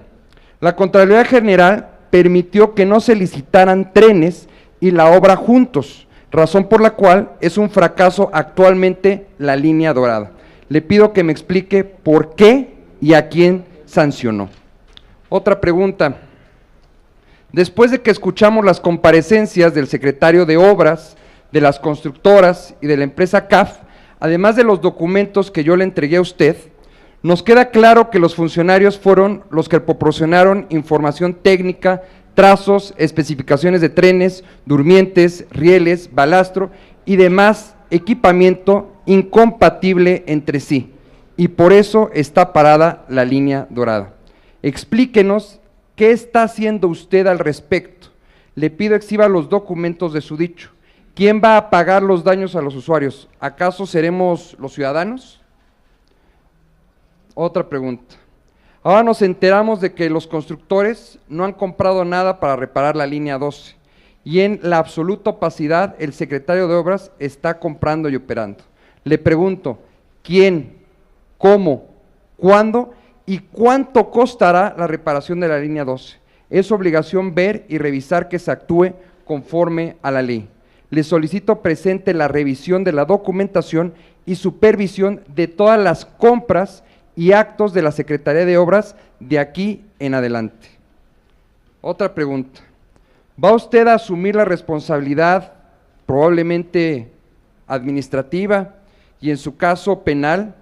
la Contraloría General permitió que no se licitaran trenes y la obra juntos, razón por la cual es un fracaso actualmente la línea dorada. Le pido que me explique por qué y a quién sancionó. Otra pregunta. Después de que escuchamos las comparecencias del secretario de Obras, de las constructoras y de la empresa CAF, además de los documentos que yo le entregué a usted, nos queda claro que los funcionarios fueron los que proporcionaron información técnica, trazos, especificaciones de trenes, durmientes, rieles, balastro y demás equipamiento incompatible entre sí, y por eso está parada la línea dorada. Explíquenos qué está haciendo usted al respecto. Le pido exhiba los documentos de su dicho. ¿Quién va a pagar los daños a los usuarios? ¿Acaso seremos los ciudadanos? Otra pregunta. Ahora nos enteramos de que los constructores no han comprado nada para reparar la línea 12 y en la absoluta opacidad el secretario de Obras está comprando y operando. Le pregunto, ¿quién, cómo, cuándo y cuánto costará la reparación de la línea 12? Es obligación ver y revisar que se actúe conforme a la ley. Le solicito presente la revisión de la documentación y supervisión de todas las compras y actos de la Secretaría de Obras de aquí en adelante. Otra pregunta. ¿Va usted a asumir la responsabilidad, probablemente administrativa y en su caso penal,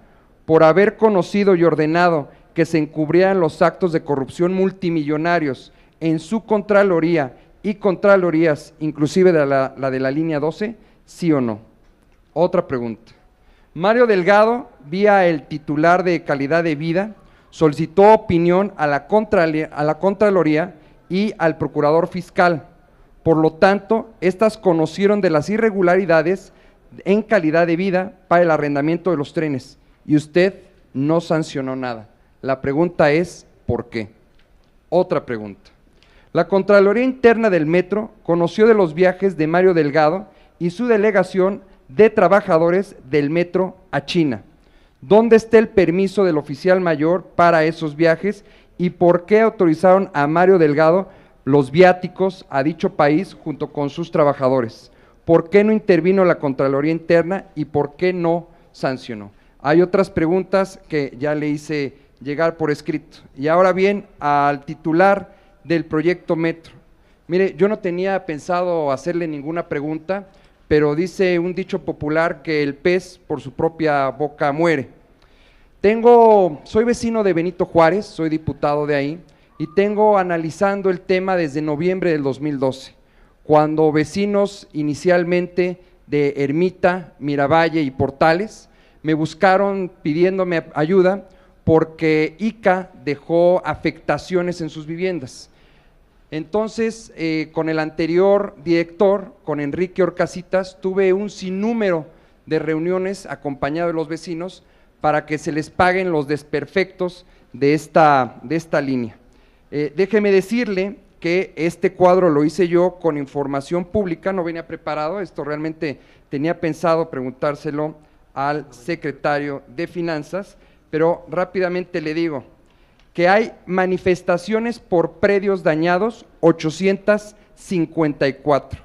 por haber conocido y ordenado que se encubrieran los actos de corrupción multimillonarios en su Contraloría y Contralorías, inclusive de la de la línea 12, sí o no? Otra pregunta. Mario Delgado, vía el titular de Calidad de Vida, solicitó opinión a la Contraloría y al Procurador Fiscal. Por lo tanto, estas conocieron de las irregularidades en calidad de vida para el arrendamiento de los trenes y usted no sancionó nada. La pregunta es, ¿por qué? Otra pregunta. La Contraloría Interna del Metro conoció de los viajes de Mario Delgado y su delegación de trabajadores del metro a China. ¿Dónde está el permiso del oficial mayor para esos viajes y por qué autorizaron a Mario Delgado los viáticos a dicho país junto con sus trabajadores? ¿Por qué no intervino la Contraloría Interna y por qué no sancionó? Hay otras preguntas que ya le hice llegar por escrito. Y ahora bien, al titular del proyecto Metro. Mire, yo no tenía pensado hacerle ninguna pregunta, pero dice un dicho popular que el pez por su propia boca muere. Soy vecino de Benito Juárez, soy diputado de ahí, y tengo analizando el tema desde noviembre del 2012, cuando vecinos inicialmente de Ermita, Miravalle y Portales me buscaron pidiéndome ayuda porque ICA dejó afectaciones en sus viviendas. Entonces, con el anterior director, con Enrique Orcasitas, tuve un sinnúmero de reuniones acompañado de los vecinos para que se les paguen los desperfectos de esta línea. Déjeme decirle que este cuadro lo hice yo con información pública, no venía preparado, esto realmente tenía pensado preguntárselo al secretario de Finanzas, pero rápidamente le digo que hay manifestaciones por predios dañados 854,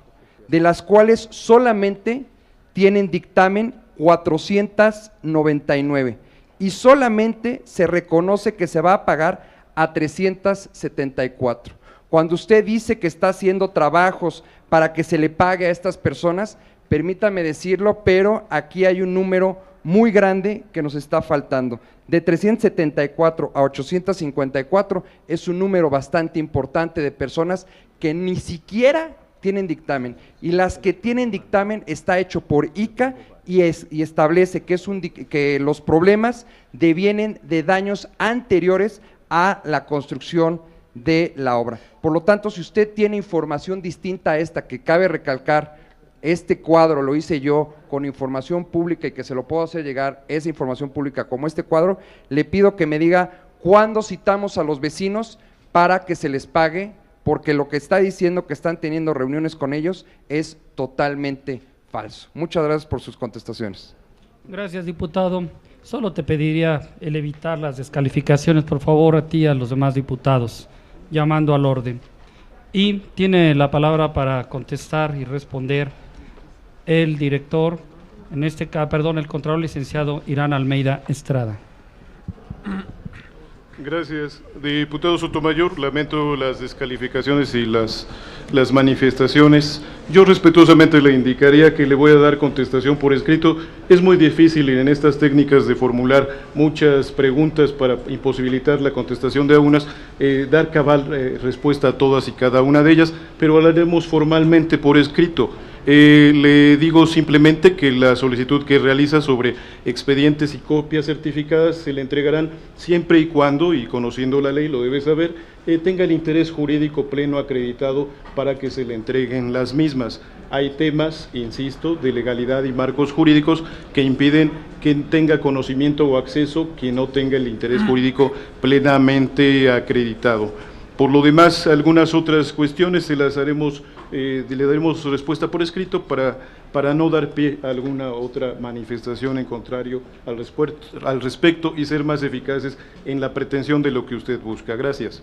de las cuales solamente tienen dictamen 499 y solamente se reconoce que se va a pagar a 374. Cuando usted dice que está haciendo trabajos para que se le pague a estas personas, permítame decirlo, pero aquí hay un número muy grande que nos está faltando. De 374 a 854 es un número bastante importante de personas que ni siquiera tienen dictamen, y las que tienen dictamen está hecho por ICA y establece que los problemas devienen de daños anteriores a la construcción de la obra. Por lo tanto, si usted tiene información distinta a esta, que cabe recalcar, este cuadro lo hice yo con información pública y que se lo puedo hacer llegar esa información pública como este cuadro, le pido que me diga cuándo citamos a los vecinos para que se les pague, porque lo que está diciendo que están teniendo reuniones con ellos es totalmente falso. Muchas gracias por sus contestaciones. Gracias, diputado. Solo te pediría el evitar las descalificaciones, por favor, a ti y a los demás diputados, llamando al orden. Y tiene la palabra para contestar y responder el director, el Contralor licenciado Irán Almeida Estrada. Gracias. Diputado Sotomayor, lamento las descalificaciones y las manifestaciones. Yo respetuosamente le indicaría que le voy a dar contestación por escrito. Es muy difícil en estas técnicas de formular muchas preguntas para imposibilitar la contestación de algunas, dar cabal respuesta a todas y cada una de ellas, pero hablaremos formalmente por escrito. Le digo simplemente que la solicitud que realiza sobre expedientes y copias certificadas se le entregarán siempre y cuando, y conociendo la ley lo debe saber, tenga el interés jurídico pleno acreditado para que se le entreguen las mismas. Hay temas, insisto, de legalidad y marcos jurídicos que impiden que tenga conocimiento o acceso quien no tenga el interés jurídico plenamente acreditado. Por lo demás, algunas otras cuestiones se las haremos, le daremos respuesta por escrito para no dar pie a alguna otra manifestación en contrario al respecto y ser más eficaces en la pretensión de lo que usted busca. Gracias.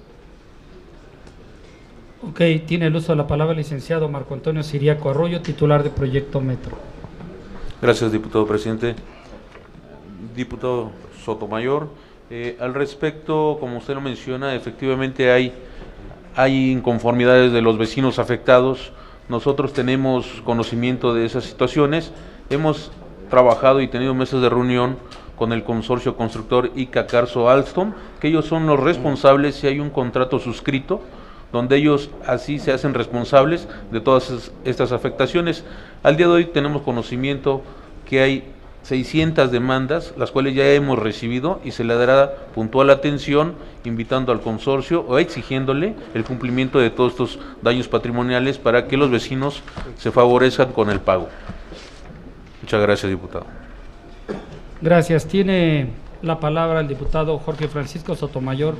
Ok, tiene el uso de la palabra el licenciado Marco Antonio Siriaco Arroyo, titular de Proyecto Metro. Gracias, diputado presidente. Diputado Sotomayor, al respecto, como usted lo menciona, efectivamente hay inconformidades de los vecinos afectados. Nosotros tenemos conocimiento de esas situaciones, hemos trabajado y tenido mesas de reunión con el consorcio constructor ICA Carso Alstom, que ellos son los responsables si hay un contrato suscrito, donde ellos así se hacen responsables de todas estas afectaciones. Al día de hoy tenemos conocimiento que hay 600 demandas, las cuales ya hemos recibido y se le dará puntual atención, invitando al consorcio o exigiéndole el cumplimiento de todos estos daños patrimoniales para que los vecinos se favorezcan con el pago. Muchas gracias, diputado. Gracias. Tiene la palabra el diputado Jorge Francisco Sotomayor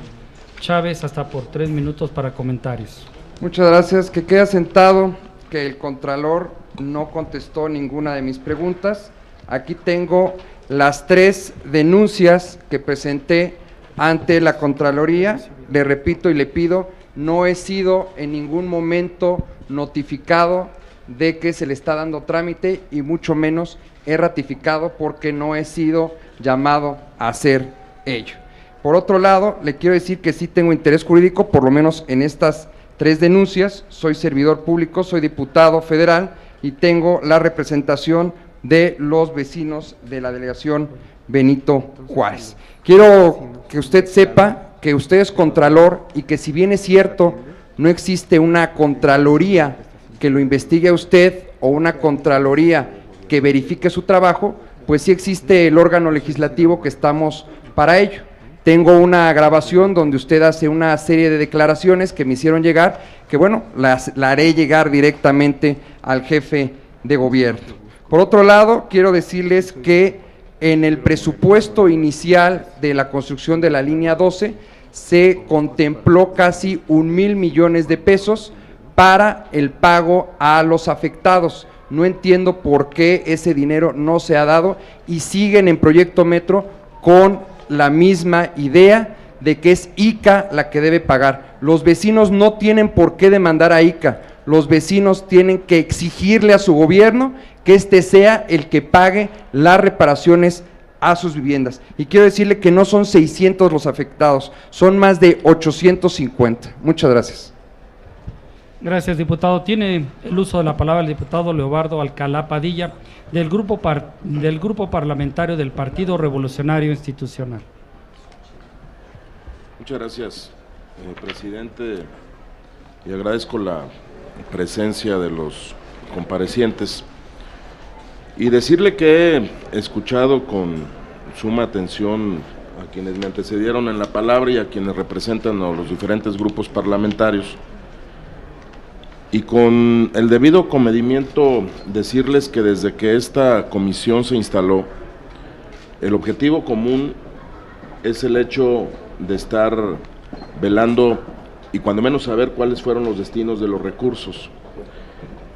Chávez, hasta por 3 minutos para comentarios. Muchas gracias. Que quede sentado que el Contralor no contestó ninguna de mis preguntas. Aquí tengo las 3 denuncias que presenté ante la Contraloría. Le repito y le pido, no he sido en ningún momento notificado de que se le está dando trámite y mucho menos he ratificado porque no he sido llamado a hacer ello. Por otro lado, le quiero decir que sí tengo interés jurídico, por lo menos en estas 3 denuncias. Soy servidor público, soy diputado federal y tengo la representación de los vecinos de la delegación Benito Juárez. Quiero que usted sepa que usted es contralor y que, si bien es cierto, no existe una contraloría que lo investigue a usted o una contraloría que verifique su trabajo, pues sí existe el órgano legislativo que estamos para ello. Tengo una grabación donde usted hace una serie de declaraciones que me hicieron llegar, que bueno, la haré llegar directamente al jefe de gobierno. Por otro lado, quiero decirles que en el presupuesto inicial de la construcción de la línea 12 se contempló casi 1,000 millones de pesos para el pago a los afectados. No entiendo por qué ese dinero no se ha dado y siguen en Proyecto Metro con la misma idea de que es ICA la que debe pagar. Los vecinos no tienen por qué demandar a ICA, los vecinos tienen que exigirle a su gobierno que éste sea el que pague las reparaciones a sus viviendas. Y quiero decirle que no son 600 los afectados, son más de 850. Muchas gracias. Gracias, diputado. Tiene el uso de la palabra el diputado Leobardo Alcalá Padilla, del grupo parlamentario del Partido Revolucionario Institucional. Muchas gracias, presidente, y agradezco la presencia de los comparecientes. Y decirle que he escuchado con suma atención a quienes me antecedieron en la palabra y a quienes representan a los diferentes grupos parlamentarios. Y con el debido comedimiento decirles que desde que esta comisión se instaló, el objetivo común es el hecho de estar velando y cuando menos saber cuáles fueron los destinos de los recursos.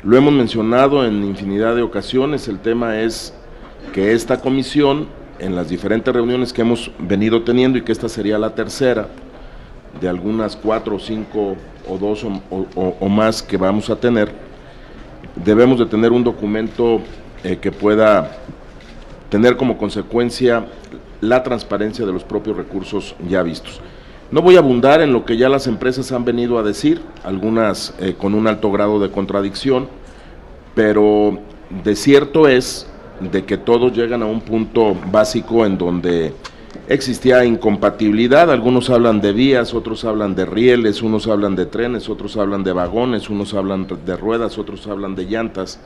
Lo hemos mencionado en infinidad de ocasiones, el tema es que esta comisión, en las diferentes reuniones que hemos venido teniendo, y que esta sería la tercera, de algunas 4 o 5 o 2 o más que vamos a tener, debemos de tener un documento que pueda tener como consecuencia la transparencia de los propios recursos ya vistos. No voy a abundar en lo que ya las empresas han venido a decir, algunas con un alto grado de contradicción, pero de cierto es de que todos llegan a un punto básico en donde existía incompatibilidad. Algunos hablan de vías, otros hablan de rieles, unos hablan de trenes, otros hablan de vagones, unos hablan de ruedas, otros hablan de llantas,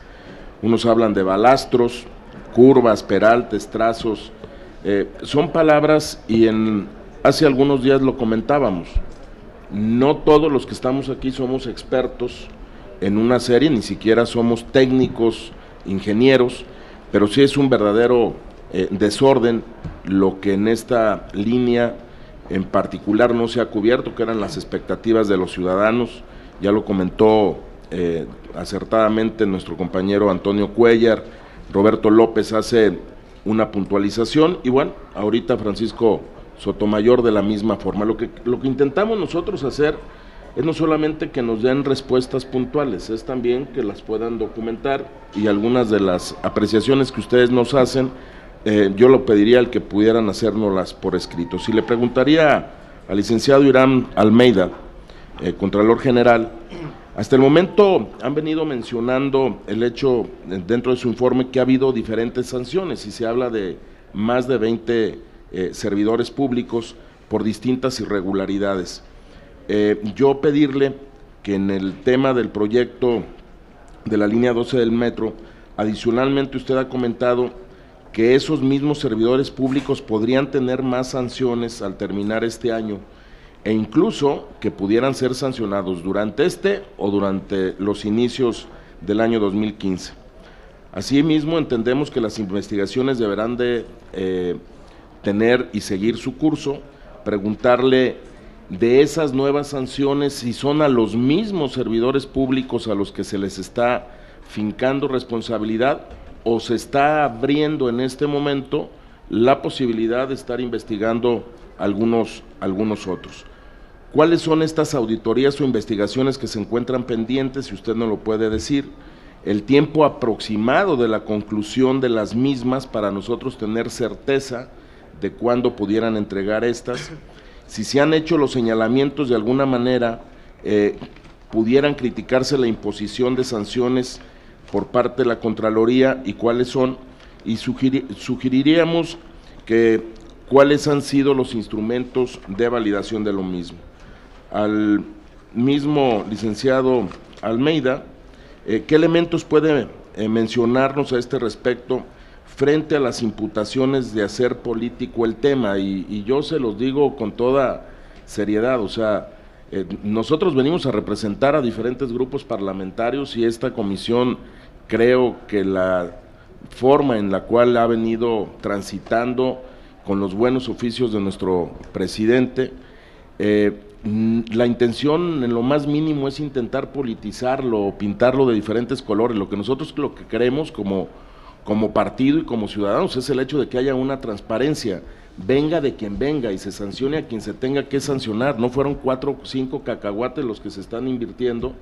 unos hablan de balastros, curvas, peraltes, trazos. Son palabras y hace algunos días lo comentábamos, no todos los que estamos aquí somos expertos en una serie, ni siquiera somos técnicos, ingenieros, pero sí es un verdadero desorden lo que en esta línea en particular no se ha cubierto, que eran las expectativas de los ciudadanos. Ya lo comentó acertadamente nuestro compañero Antonio Cuellar, Roberto López hace una puntualización, y bueno, ahorita Francisco Sotomayor de la misma forma. Lo que intentamos nosotros hacer es no solamente que nos den respuestas puntuales, es también que las puedan documentar, y algunas de las apreciaciones que ustedes nos hacen, yo lo pediría al que pudieran hacérnoslas por escrito. Si le preguntaría al licenciado Irán Almeida, Contralor General, hasta el momento han venido mencionando el hecho dentro de su informe que ha habido diferentes sanciones y se habla de más de 20 servidores públicos por distintas irregularidades. Yo pedirle que en el tema del proyecto de la línea 12 del metro, adicionalmente usted ha comentado que esos mismos servidores públicos podrían tener más sanciones al terminar este año, e incluso que pudieran ser sancionados durante o durante los inicios del año 2015. Asimismo, entendemos que las investigaciones deberán de tener y seguir su curso, preguntarle de esas nuevas sanciones si son a los mismos servidores públicos a los que se les está fincando responsabilidad o se está abriendo en este momento la posibilidad de estar investigando algunos otros. ¿Cuáles son estas auditorías o investigaciones que se encuentran pendientes, si usted no lo puede decir? El tiempo aproximado de la conclusión de las mismas para nosotros tener certeza de cuándo pudieran entregar estas. Si se han hecho los señalamientos de alguna manera, pudieran criticarse la imposición de sanciones por parte de la Contraloría y cuáles son, y sugeriríamos que cuáles han sido los instrumentos de validación de lo mismo. Al mismo licenciado Almeida, ¿qué elementos puede mencionarnos a este respecto frente a las imputaciones de hacer político el tema? Y yo se los digo con toda seriedad, o sea, nosotros venimos a representar a diferentes grupos parlamentarios y esta comisión creo que la forma en la cual ha venido transitando con los buenos oficios de nuestro presidente. La intención en lo más mínimo es intentar politizarlo, pintarlo de diferentes colores. Lo que nosotros queremos como partido y como ciudadanos es el hecho de que haya una transparencia, venga de quien venga y se sancione a quien se tenga que sancionar. No fueron 4 o 5 cacahuates los que se están invirtiendo,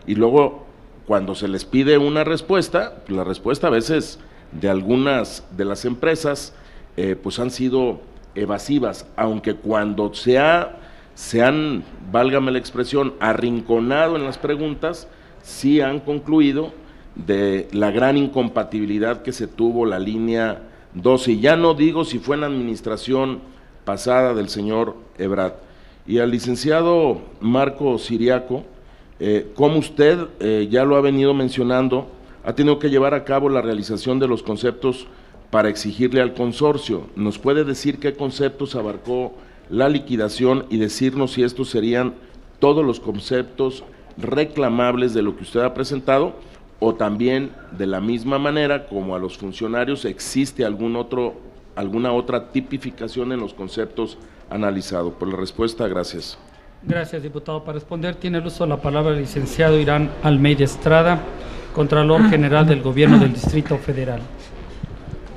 y luego cuando se les pide una respuesta, la respuesta a veces de algunas de las empresas pues han sido evasivas, aunque cuando se han, válgame la expresión, arrinconado en las preguntas, sí han concluido de la gran incompatibilidad que se tuvo la línea 12, y ya no digo si fue en la administración pasada del señor Ebrard. Y al licenciado Marco Siriaco, como usted ya lo ha venido mencionando, ha tenido que llevar a cabo la realización de los conceptos para exigirle al consorcio. ¿Nos puede decir qué conceptos abarcó la liquidación y decirnos si estos serían todos los conceptos reclamables de lo que usted ha presentado, o también de la misma manera como a los funcionarios existe alguna otra tipificación en los conceptos analizados? Por la respuesta, gracias. Gracias, diputado. Para responder tiene el uso de la palabra el licenciado Irán Almeida Estrada, Contralor General del Gobierno del Distrito Federal.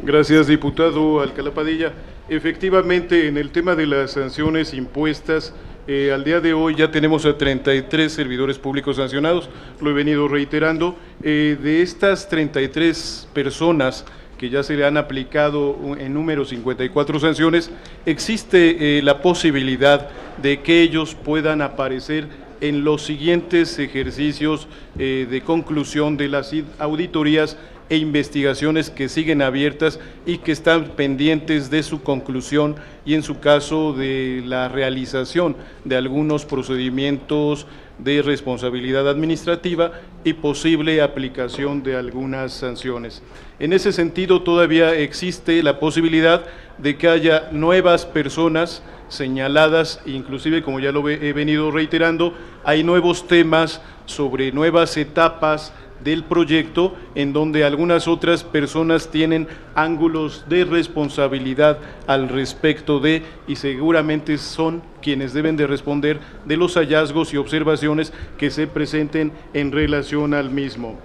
Gracias, diputado Alcalá Padilla. Efectivamente, en el tema de las sanciones impuestas, al día de hoy ya tenemos a 33 servidores públicos sancionados, lo he venido reiterando. De estas 33 personas que ya se le han aplicado en número 54 sanciones, existe la posibilidad de que ellos puedan aparecer en los siguientes ejercicios de conclusión de las auditorías e investigaciones que siguen abiertas y que están pendientes de su conclusión, y en su caso de la realización de algunos procedimientos de responsabilidad administrativa y posible aplicación de algunas sanciones. En ese sentido, todavía existe la posibilidad de que haya nuevas personas señaladas, inclusive, como ya lo he venido reiterando, hay nuevos temas sobre nuevas etapas del proyecto en donde algunas otras personas tienen ángulos de responsabilidad al respecto de, y seguramente son quienes deben de responder de los hallazgos y observaciones que se presenten en relación al mismo.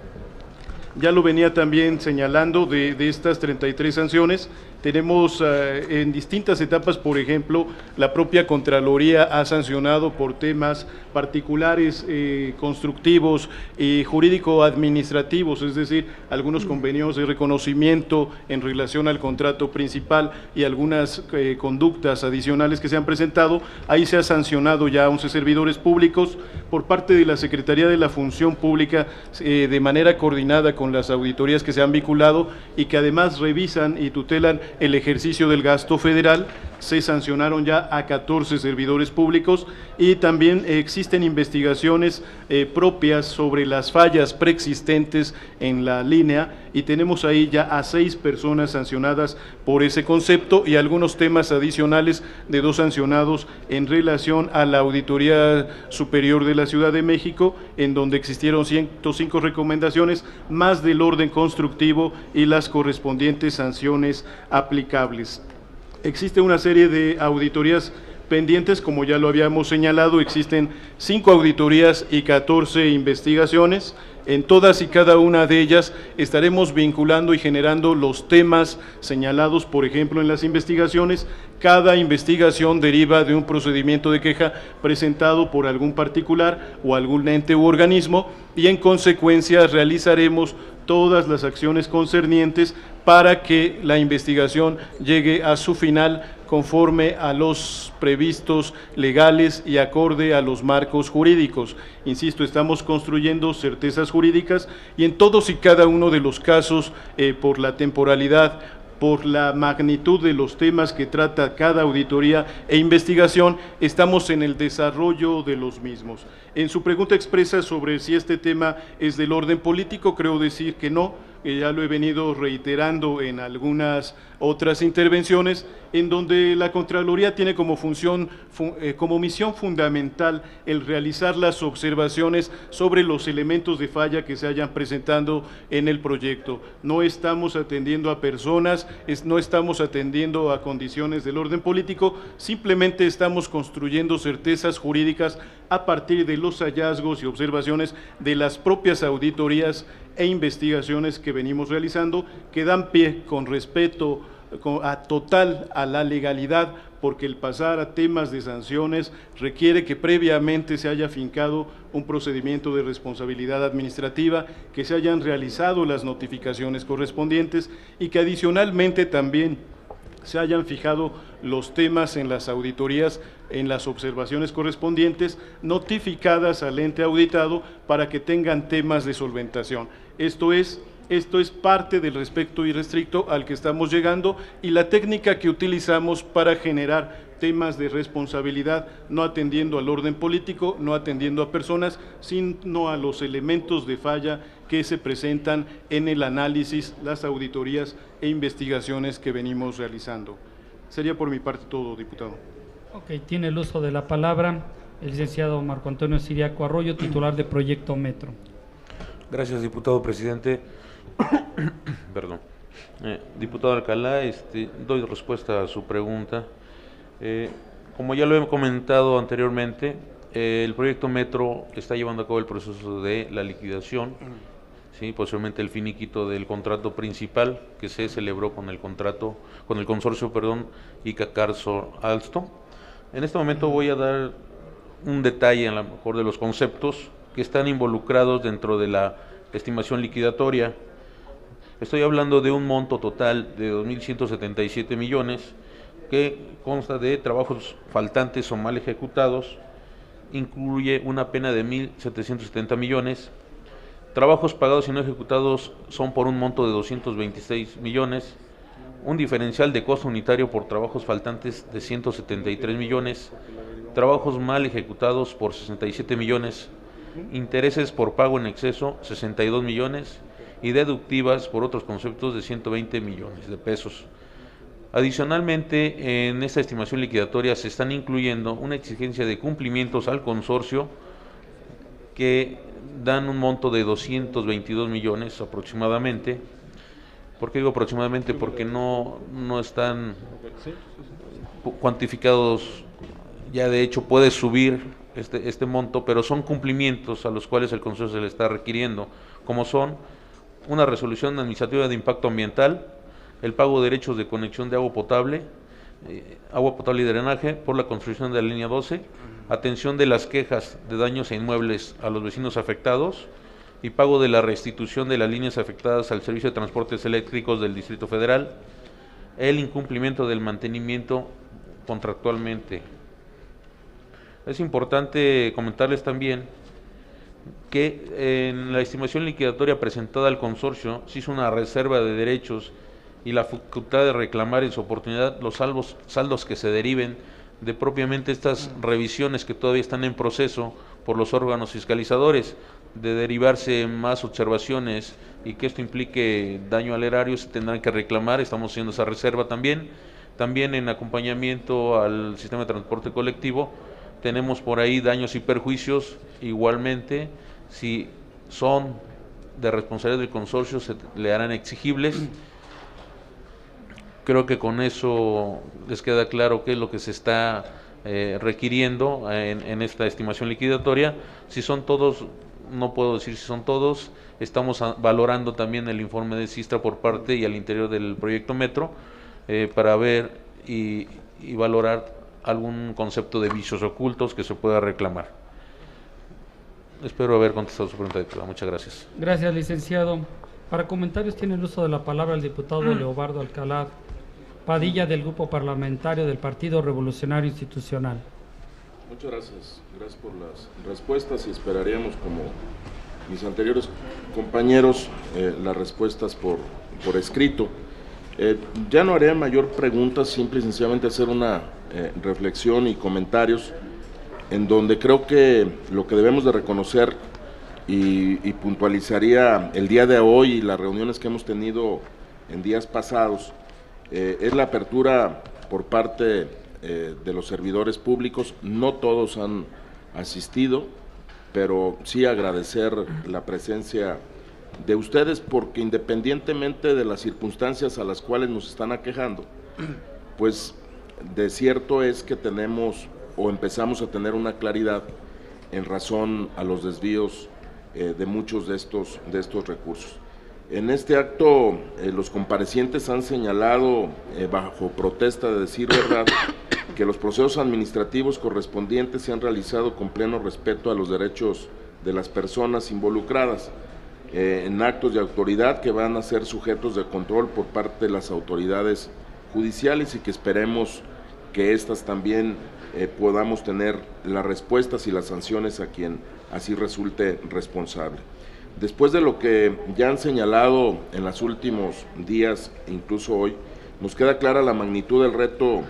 Ya lo venía también señalando de estas 33 sanciones. Tenemos en distintas etapas, por ejemplo, la propia Contraloría ha sancionado por temas particulares, constructivos y jurídico-administrativos, es decir, algunos convenios de reconocimiento en relación al contrato principal y algunas conductas adicionales que se han presentado. Ahí se ha sancionado ya a 11 servidores públicos por parte de la Secretaría de la Función Pública, de manera coordinada con las auditorías que se han vinculado y que además revisan y tutelan el ejercicio del gasto federal. Se sancionaron ya a 14 servidores públicos, y también existen investigaciones propias sobre las fallas preexistentes en la línea, y tenemos ahí ya a 6 personas sancionadas por ese concepto, y algunos temas adicionales de 2 sancionados en relación a la Auditoría Superior de la Ciudad de México, en donde existieron 105 recomendaciones, más del orden constructivo y las correspondientes sanciones aplicables. Existe una serie de auditorías pendientes, como ya lo habíamos señalado, existen 5 auditorías y 14 investigaciones. En todas y cada una de ellas estaremos vinculando y generando los temas señalados, por ejemplo, en las investigaciones. Cada investigación deriva de un procedimiento de queja presentado por algún particular o algún ente u organismo, y en consecuencia realizaremos todas las acciones concernientes para que la investigación llegue a su final conforme a los previstos legales y acorde a los marcos jurídicos. Insisto, estamos construyendo certezas jurídicas, y en todos y cada uno de los casos, por la temporalidad, por la magnitud de los temas que trata cada auditoría e investigación, estamos en el desarrollo de los mismos. En su pregunta expresa sobre si este tema es del orden político, creo decir que no. ya lo he venido reiterando en algunas otras intervenciones, en donde la Contraloría tiene como como misión fundamental el realizar las observaciones sobre los elementos de falla que se hayan presentado en el proyecto. No estamos atendiendo a personas, no estamos atendiendo a condiciones del orden político, simplemente estamos construyendo certezas jurídicas a partir de los hallazgos y observaciones de las propias auditorías e investigaciones que venimos realizando, que dan pie con respeto total a la legalidad, porque el pasar a temas de sanciones requiere que previamente se haya fincado un procedimiento de responsabilidad administrativa, que se hayan realizado las notificaciones correspondientes y que adicionalmente también se hayan fijado los temas en las auditorías, en las observaciones correspondientes, notificadas al ente auditado para que tengan temas de solventación. Esto es parte del respeto irrestricto al que estamos llegando y la técnica que utilizamos para generar temas de responsabilidad, no atendiendo al orden político, no atendiendo a personas, sino a los elementos de falla que se presentan en el análisis, las auditorías e investigaciones que venimos realizando. Sería por mi parte todo, diputado. Ok, tiene el uso de la palabra el licenciado Marco Antonio Siriaco Arroyo, titular de Proyecto Metro. Gracias, diputado presidente. Perdón. Diputado Alcalá, doy respuesta a su pregunta. Como ya lo he comentado anteriormente, el proyecto Metro está llevando a cabo el proceso de la liquidación, ¿sí? Posteriormente el finiquito del contrato principal que se celebró con el consorcio, Ica Carso Alstom. En este momento voy a dar un detalle a lo mejor de los conceptos que están involucrados dentro de la estimación liquidatoria. Estoy hablando de un monto total de 2.177 millones que consta de trabajos faltantes o mal ejecutados, incluye una pena de 1.770 millones, trabajos pagados y no ejecutados son por un monto de 226 millones, un diferencial de costo unitario por trabajos faltantes de 173 millones, trabajos mal ejecutados por 67 millones, intereses por pago en exceso 62 millones y deductivas por otros conceptos de 120 millones de pesos. Adicionalmente, en esta estimación liquidatoria se están incluyendo una exigencia de cumplimientos al consorcio que dan un monto de 222 millones aproximadamente. ¿Por qué digo aproximadamente? Porque no están cuantificados, ya de hecho puede subir este monto, pero son cumplimientos a los cuales el consorcio se le está requiriendo, como son una resolución administrativa de impacto ambiental, el pago de derechos de conexión de agua potable y drenaje por la construcción de la línea 12, atención de las quejas de daños a inmuebles a los vecinos afectados y pago de la restitución de las líneas afectadas al Servicio de Transportes Eléctricos del Distrito Federal, el incumplimiento del mantenimiento contractualmente. Es importante comentarles también que en la estimación liquidatoria presentada al consorcio se hizo una reserva de derechos y la facultad de reclamar en su oportunidad los saldos que se deriven de propiamente estas revisiones que todavía están en proceso por los órganos fiscalizadores. De derivarse más observaciones y que esto implique daño al erario, se tendrán que reclamar, estamos haciendo esa reserva también. También en acompañamiento al sistema de transporte colectivo, tenemos por ahí daños y perjuicios, igualmente, si son de responsabilidad del consorcio, se le harán exigibles. Creo que con eso les queda claro qué es lo que se está requiriendo en esta estimación liquidatoria. Si son todos, no puedo decir si son todos, estamos valorando también el informe de Sistra por parte y al interior del proyecto Metro para ver y valorar algún concepto de vicios ocultos que se pueda reclamar. Espero haber contestado su pregunta, diputada. Muchas gracias. Gracias, licenciado. Para comentarios tiene el uso de la palabra el diputado Leobardo Alcalá Padilla, del Grupo Parlamentario del Partido Revolucionario Institucional. Muchas gracias. Gracias por las respuestas y esperaríamos, como mis anteriores compañeros, las respuestas por escrito. Ya no haré mayor pregunta, simple y sencillamente hacer una reflexión y comentarios en donde creo que lo que debemos de reconocer y puntualizaría el día de hoy y las reuniones que hemos tenido en días pasados, es la apertura por parte de los servidores públicos. No todos han asistido, pero sí agradecer la presencia de ustedes, porque independientemente de las circunstancias a las cuales nos están aquejando, pues de cierto es que tenemos o empezamos a tener una claridad en razón a los desvíos de muchos de estos recursos. En este acto, los comparecientes han señalado, bajo protesta de decir verdad, que los procesos administrativos correspondientes se han realizado con pleno respeto a los derechos de las personas involucradas, en actos de autoridad que van a ser sujetos de control por parte de las autoridades judiciales, y que esperemos que estas también podamos tener las respuestas y las sanciones a quien así resulte responsable. Después de lo que ya han señalado en los últimos días, incluso hoy, nos queda clara la magnitud del reto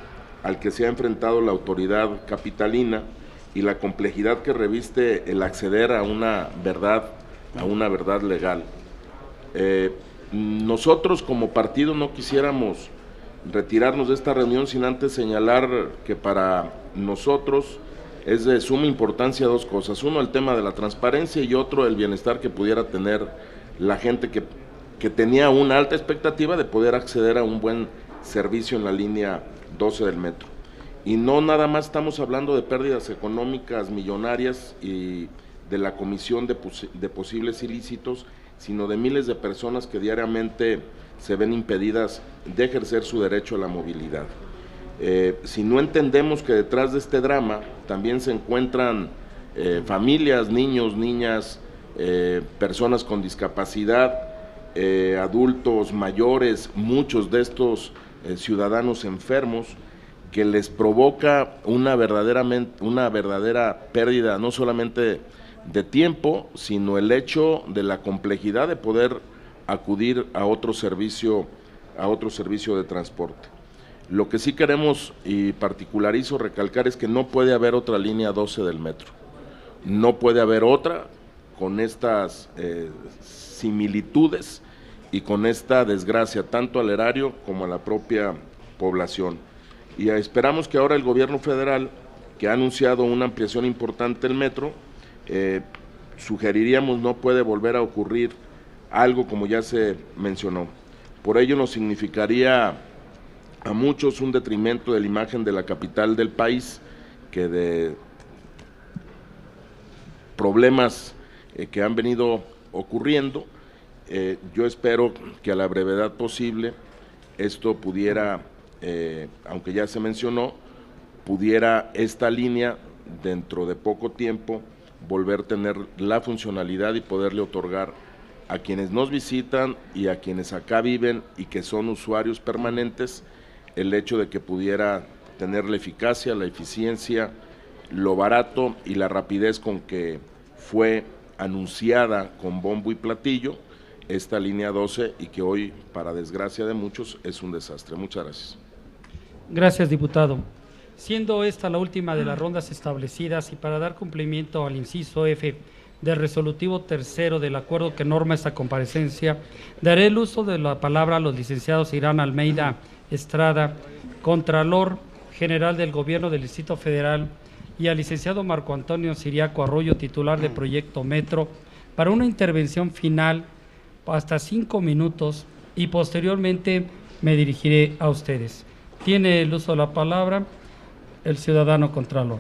al que se ha enfrentado la autoridad capitalina y la complejidad que reviste el acceder a una verdad legal. Nosotros como partido no quisiéramos retirarnos de esta reunión sin antes señalar que para nosotros es de suma importancia dos cosas: uno, el tema de la transparencia, y otro, el bienestar que pudiera tener la gente que tenía una alta expectativa de poder acceder a un buen servicio en la línea 12 del metro. Y no nada más estamos hablando de pérdidas económicas millonarias y de la comisión de posibles ilícitos, sino de miles de personas que diariamente se ven impedidas de ejercer su derecho a la movilidad. Si no entendemos que detrás de este drama también se encuentran familias, niños, niñas, personas con discapacidad, adultos mayores, muchos de estos ciudadanos enfermos, que les provoca una verdadera pérdida, no solamente de tiempo, sino el hecho de la complejidad de poder acudir a otro servicio de transporte. Lo que sí queremos, y particularizo, recalcar, es que no puede haber otra línea 12 del metro. No puede haber otra con estas similitudes y con esta desgracia, tanto al erario como a la propia población. Y esperamos que ahora el gobierno federal, que ha anunciado una ampliación importante del metro, sugeriríamos no puede volver a ocurrir algo como ya se mencionó. Por ello nos significaría a muchos un detrimento de la imagen de la capital del país, que de problemas que han venido ocurriendo, yo espero que a la brevedad posible esto pudiera, aunque ya se mencionó, pudiera esta línea dentro de poco tiempo volver a tener la funcionalidad y poderle otorgar a quienes nos visitan y a quienes acá viven y que son usuarios permanentes el hecho de que pudiera tener la eficacia, la eficiencia, lo barato y la rapidez con que fue anunciada con bombo y platillo esta línea 12, y que hoy, para desgracia de muchos, es un desastre. Muchas gracias. Gracias, diputado. Siendo esta la última de las rondas establecidas, y para dar cumplimiento al inciso F del resolutivo tercero del acuerdo que norma esta comparecencia, daré el uso de la palabra a los licenciados Irán Almeida Estrada, Contralor General del Gobierno del Distrito Federal, y al licenciado Marco Antonio Siriaco Arroyo, titular de Proyecto Metro, para una intervención final hasta 5 minutos, y posteriormente me dirigiré a ustedes. Tiene el uso de la palabra el ciudadano Contralor.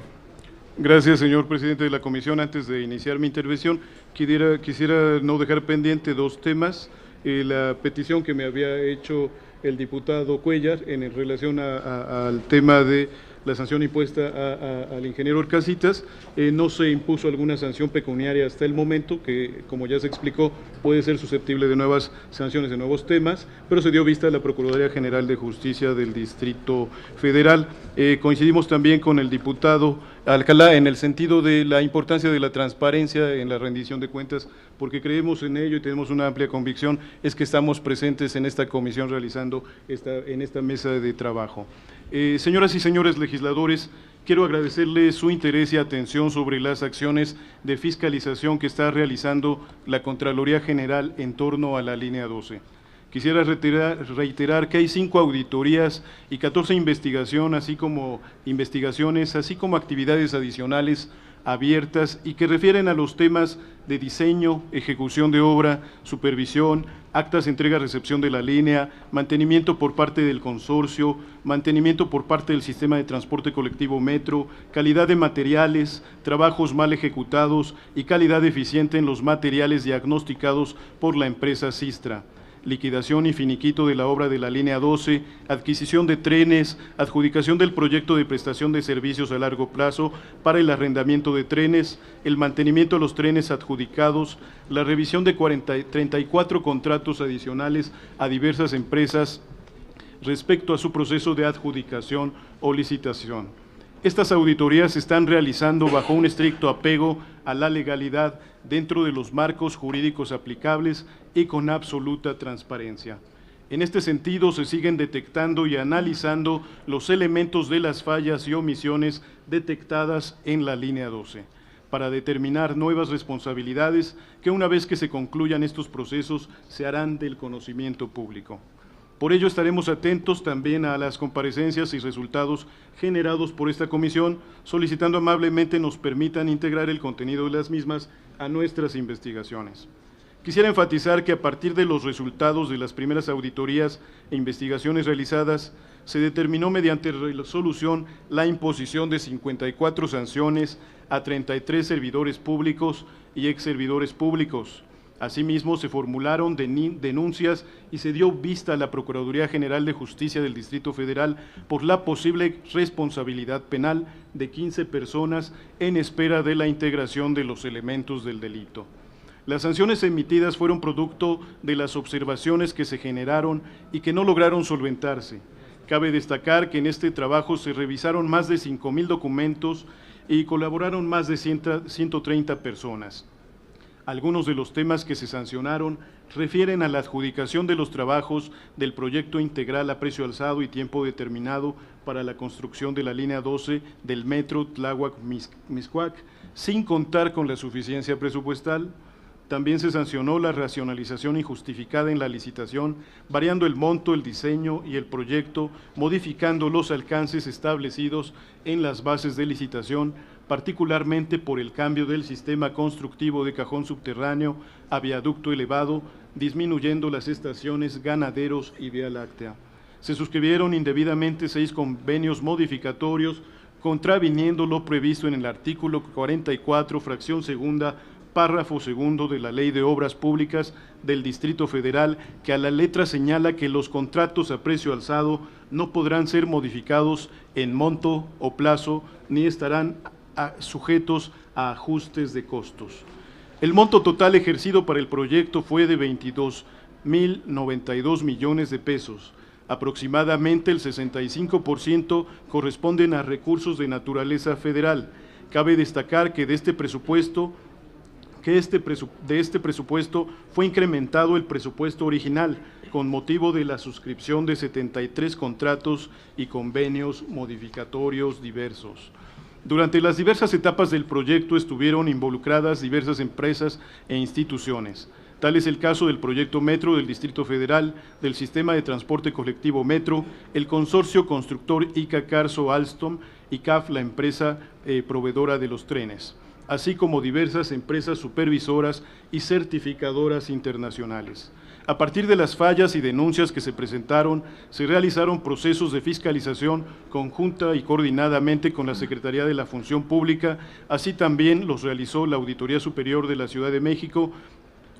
Gracias, señor presidente de la comisión. Antes de iniciar mi intervención, quisiera no dejar pendiente dos temas. La petición que me había hecho el diputado Cuellar en relación al tema de la sanción impuesta al ingeniero Orcasitas. No se impuso alguna sanción pecuniaria hasta el momento, que como ya se explicó puede ser susceptible de nuevas sanciones, de nuevos temas, pero se dio vista a la Procuraduría General de Justicia del Distrito Federal. Coincidimos también con el diputado Alcalá en el sentido de la importancia de la transparencia en la rendición de cuentas, porque creemos en ello y tenemos una amplia convicción, es que estamos presentes en esta comisión realizando en esta mesa de trabajo. Señoras y señores legisladores, quiero agradecerle su interés y atención sobre las acciones de fiscalización que está realizando la Contraloría General en torno a la línea 12. Quisiera reiterar que hay 5 auditorías y 14 investigaciones, así como actividades adicionales abiertas y que refieren a los temas de diseño, ejecución de obra, supervisión, actas de entrega-recepción de la línea, mantenimiento por parte del consorcio, mantenimiento por parte del sistema de transporte colectivo Metro, calidad de materiales, trabajos mal ejecutados y calidad deficiente en los materiales diagnosticados por la empresa Sistra, liquidación y finiquito de la obra de la línea 12, adquisición de trenes, adjudicación del proyecto de prestación de servicios a largo plazo para el arrendamiento de trenes, el mantenimiento de los trenes adjudicados, la revisión de 34 contratos adicionales a diversas empresas respecto a su proceso de adjudicación o licitación. Estas auditorías se están realizando bajo un estricto apego a la legalidad dentro de los marcos jurídicos aplicables y con absoluta transparencia. En este sentido, se siguen detectando y analizando los elementos de las fallas y omisiones detectadas en la línea 12, para determinar nuevas responsabilidades que una vez que se concluyan estos procesos se harán del conocimiento público. Por ello estaremos atentos también a las comparecencias y resultados generados por esta comisión, solicitando amablemente nos permitan integrar el contenido de las mismas a nuestras investigaciones. Quisiera enfatizar que a partir de los resultados de las primeras auditorías e investigaciones realizadas, se determinó mediante resolución la imposición de 54 sanciones a 33 servidores públicos y exservidores públicos. Asimismo, se formularon denuncias y se dio vista a la Procuraduría General de Justicia del Distrito Federal por la posible responsabilidad penal de 15 personas en espera de la integración de los elementos del delito. Las sanciones emitidas fueron producto de las observaciones que se generaron y que no lograron solventarse. Cabe destacar que en este trabajo se revisaron más de 5,000 documentos y colaboraron más de 130 personas. Algunos de los temas que se sancionaron refieren a la adjudicación de los trabajos del proyecto integral a precio alzado y tiempo determinado para la construcción de la línea 12 del Metro Tláhuac-Mixcoac, sin contar con la suficiencia presupuestal. También se sancionó la racionalización injustificada en la licitación, variando el monto, el diseño y el proyecto, modificando los alcances establecidos en las bases de licitación, particularmente por el cambio del sistema constructivo de cajón subterráneo a viaducto elevado, disminuyendo las estaciones Ganaderos y Vía Láctea. Se suscribieron indebidamente 6 convenios modificatorios, contraviniendo lo previsto en el artículo 44, fracción segunda, párrafo segundo de la Ley de Obras Públicas del Distrito Federal, que a la letra señala que los contratos a precio alzado no podrán ser modificados en monto o plazo, ni estarán sujetos a ajustes de costos. El monto total ejercido para el proyecto fue de 22,092 millones de pesos. Aproximadamente el 65% corresponden a recursos de naturaleza federal. Cabe destacar que de este presupuesto fue incrementado el presupuesto original con motivo de la suscripción de 73 contratos y convenios modificatorios diversos. Durante las diversas etapas del proyecto estuvieron involucradas diversas empresas e instituciones. Tal es el caso del proyecto Metro del Distrito Federal, del Sistema de Transporte Colectivo Metro, el consorcio constructor ICA Carso Alstom y CAF, la empresa proveedora de los trenes, así como diversas empresas supervisoras y certificadoras internacionales. A partir de las fallas y denuncias que se presentaron, se realizaron procesos de fiscalización conjunta y coordinadamente con la Secretaría de la Función Pública, así también los realizó la Auditoría Superior de la Ciudad de México,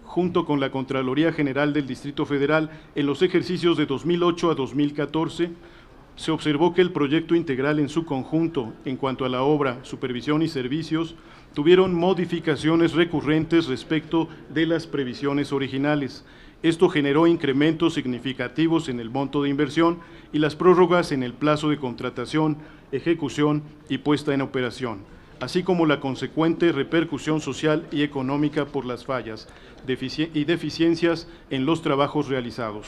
junto con la Contraloría General del Distrito Federal, en los ejercicios de 2008 a 2014, se observó que el proyecto integral en su conjunto, en cuanto a la obra, supervisión y servicios, tuvieron modificaciones recurrentes respecto de las previsiones originales. Esto generó incrementos significativos en el monto de inversión y las prórrogas en el plazo de contratación, ejecución y puesta en operación, así como la consecuente repercusión social y económica por las fallas y deficiencias en los trabajos realizados.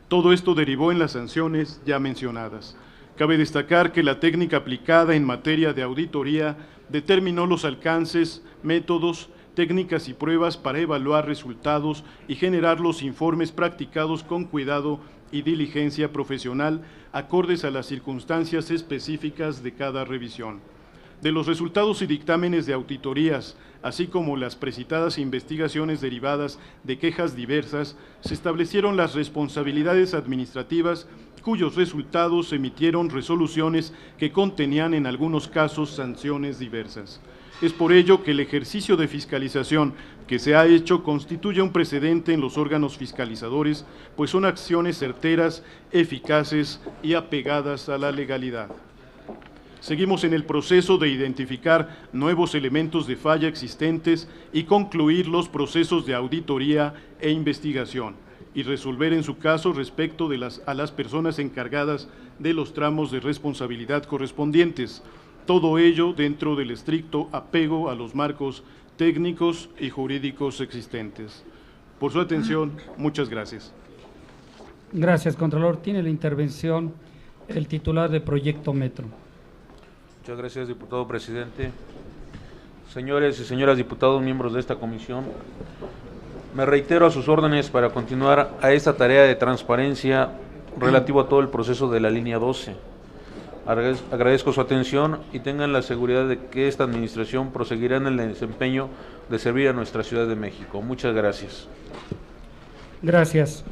Todo esto derivó en las sanciones ya mencionadas. Cabe destacar que la técnica aplicada en materia de auditoría determinó los alcances, métodos, técnicas y pruebas para evaluar resultados y generar los informes practicados con cuidado y diligencia profesional acordes a las circunstancias específicas de cada revisión. De los resultados y dictámenes de auditorías, así como las precitadas investigaciones derivadas de quejas diversas, se establecieron las responsabilidades administrativas cuyos resultados emitieron resoluciones que contenían en algunos casos sanciones diversas. Es por ello que el ejercicio de fiscalización que se ha hecho constituye un precedente en los órganos fiscalizadores, pues son acciones certeras, eficaces y apegadas a la legalidad. Seguimos en el proceso de identificar nuevos elementos de falla existentes y concluir los procesos de auditoría e investigación y resolver en su caso respecto a las personas encargadas de los tramos de responsabilidad correspondientes. Todo ello dentro del estricto apego a los marcos técnicos y jurídicos existentes. Por su atención, muchas gracias. Gracias, Contralor. Tiene la intervención el titular de Proyecto Metro. Muchas gracias, diputado presidente. Señores y señoras diputados, miembros de esta comisión, me reitero a sus órdenes para continuar a esta tarea de transparencia relativo a todo el proceso de la línea 12. Agradezco su atención y tengan la seguridad de que esta administración proseguirá en el desempeño de servir a nuestra Ciudad de México. Muchas gracias. Gracias.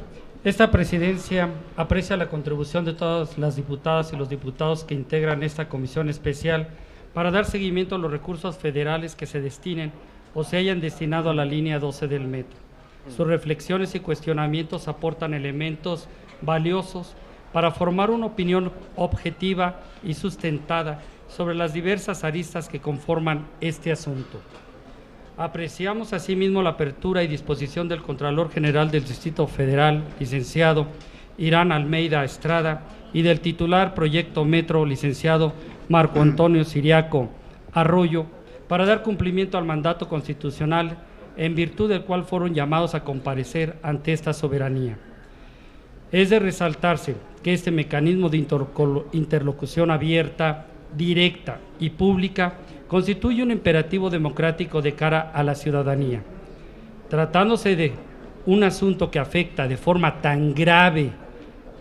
Esta presidencia aprecia la contribución de todas las diputadas y los diputados que integran esta comisión especial para dar seguimiento a los recursos federales que se destinen o se hayan destinado a la línea 12 del metro. Sus reflexiones y cuestionamientos aportan elementos valiosos para formar una opinión objetiva y sustentada sobre las diversas aristas que conforman este asunto. Apreciamos asimismo la apertura y disposición del Contralor General del Distrito Federal, licenciado Irán Almeida Estrada, y del titular Proyecto Metro, licenciado Marco Antonio Siriaco Arroyo, para dar cumplimiento al mandato constitucional en virtud del cual fueron llamados a comparecer ante esta soberanía. Es de resaltarse que este mecanismo de interlocución abierta, directa y pública constituye un imperativo democrático de cara a la ciudadanía. Tratándose de un asunto que afecta de forma tan grave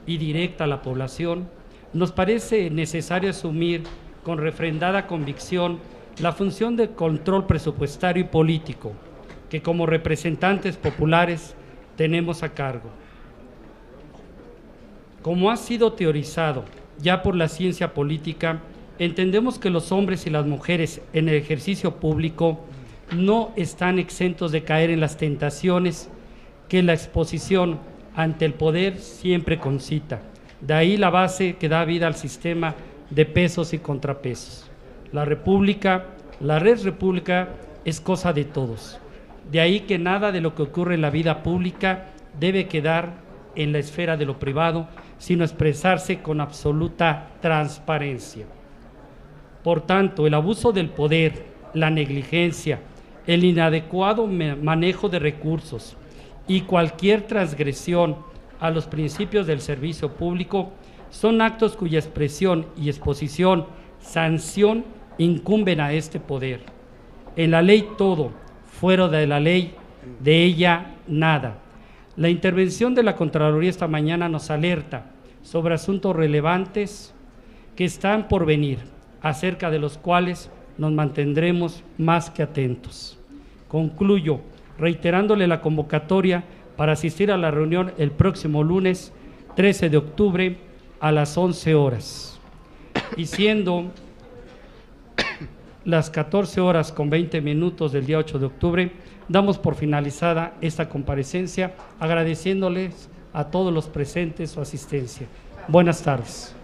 y directa a la población, nos parece necesario asumir con refrendada convicción la función de control presupuestario y político que como representantes populares tenemos a cargo. Como ha sido teorizado ya por la ciencia política, entendemos que los hombres y las mujeres en el ejercicio público no están exentos de caer en las tentaciones que la exposición ante el poder siempre concita. De ahí la base que da vida al sistema de pesos y contrapesos. La república, la red república es cosa de todos. De ahí que nada de lo que ocurre en la vida pública debe quedar en la esfera de lo privado, sino expresarse con absoluta transparencia. Por tanto, el abuso del poder, la negligencia, el inadecuado manejo de recursos y cualquier transgresión a los principios del servicio público son actos cuya expresión y exposición, sanción, incumben a este poder. En la ley todo, fuera de la ley, de ella nada. La intervención de la Contraloría esta mañana nos alerta sobre asuntos relevantes que están por venir, acerca de los cuales nos mantendremos más que atentos. Concluyo reiterándole la convocatoria para asistir a la reunión el próximo lunes 13 de octubre a las 11 horas. Y siendo las 14 horas con 20 minutos del día 8 de octubre, damos por finalizada esta comparecencia, agradeciéndoles a todos los presentes su asistencia. Buenas tardes.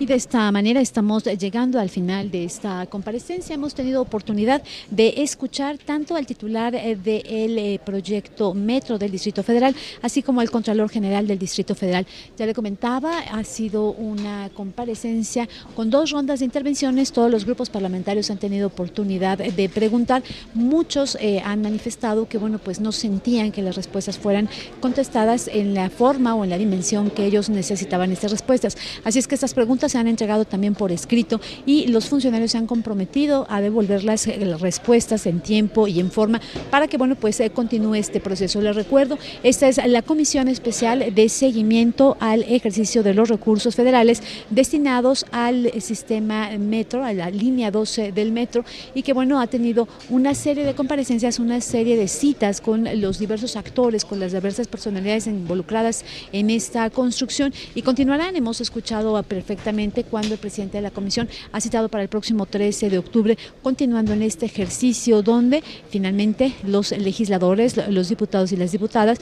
Y de esta manera estamos llegando al final de esta comparecencia. Hemos tenido oportunidad de escuchar tanto al titular del proyecto Metro del Distrito Federal, así como al Contralor General del Distrito Federal. Ya le comentaba, ha sido una comparecencia con 2 rondas de intervenciones. Todos los grupos parlamentarios han tenido oportunidad de preguntar. Muchos han manifestado que pues no sentían que las respuestas fueran contestadas en la forma o en la dimensión que ellos necesitaban estas respuestas. Así es que estas preguntas se han entregado también por escrito y los funcionarios se han comprometido a devolver las respuestas en tiempo y en forma para que continúe este proceso. Les recuerdo, esta es la Comisión Especial de Seguimiento al Ejercicio de los Recursos Federales destinados al sistema Metro, a la línea 12 del Metro, y que ha tenido una serie de comparecencias, una serie de citas con los diversos actores, con las diversas personalidades involucradas en esta construcción, y continuarán. Hemos escuchado perfectamente cuando el presidente de la comisión ha citado para el próximo 13 de octubre, continuando en este ejercicio donde finalmente los legisladores, los diputados y las diputadas,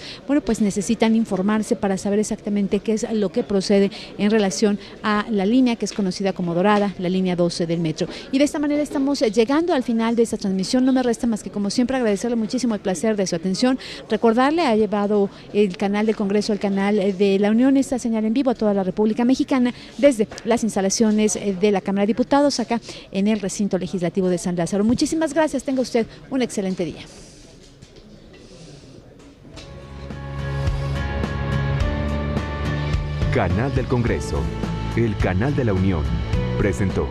necesitan informarse para saber exactamente qué es lo que procede en relación a la línea que es conocida como Dorada, la línea 12 del Metro. Y de esta manera estamos llegando al final de esta transmisión. No me resta más que, como siempre, agradecerle muchísimo el placer de su atención. Recordarle, ha llevado el canal del Congreso, el canal de la Unión, esta señal en vivo a toda la República Mexicana desde las instalaciones de la Cámara de Diputados acá en el recinto legislativo de San Lázaro. Muchísimas gracias, tenga usted un excelente día. Canal del Congreso, el canal de la Unión, presentó.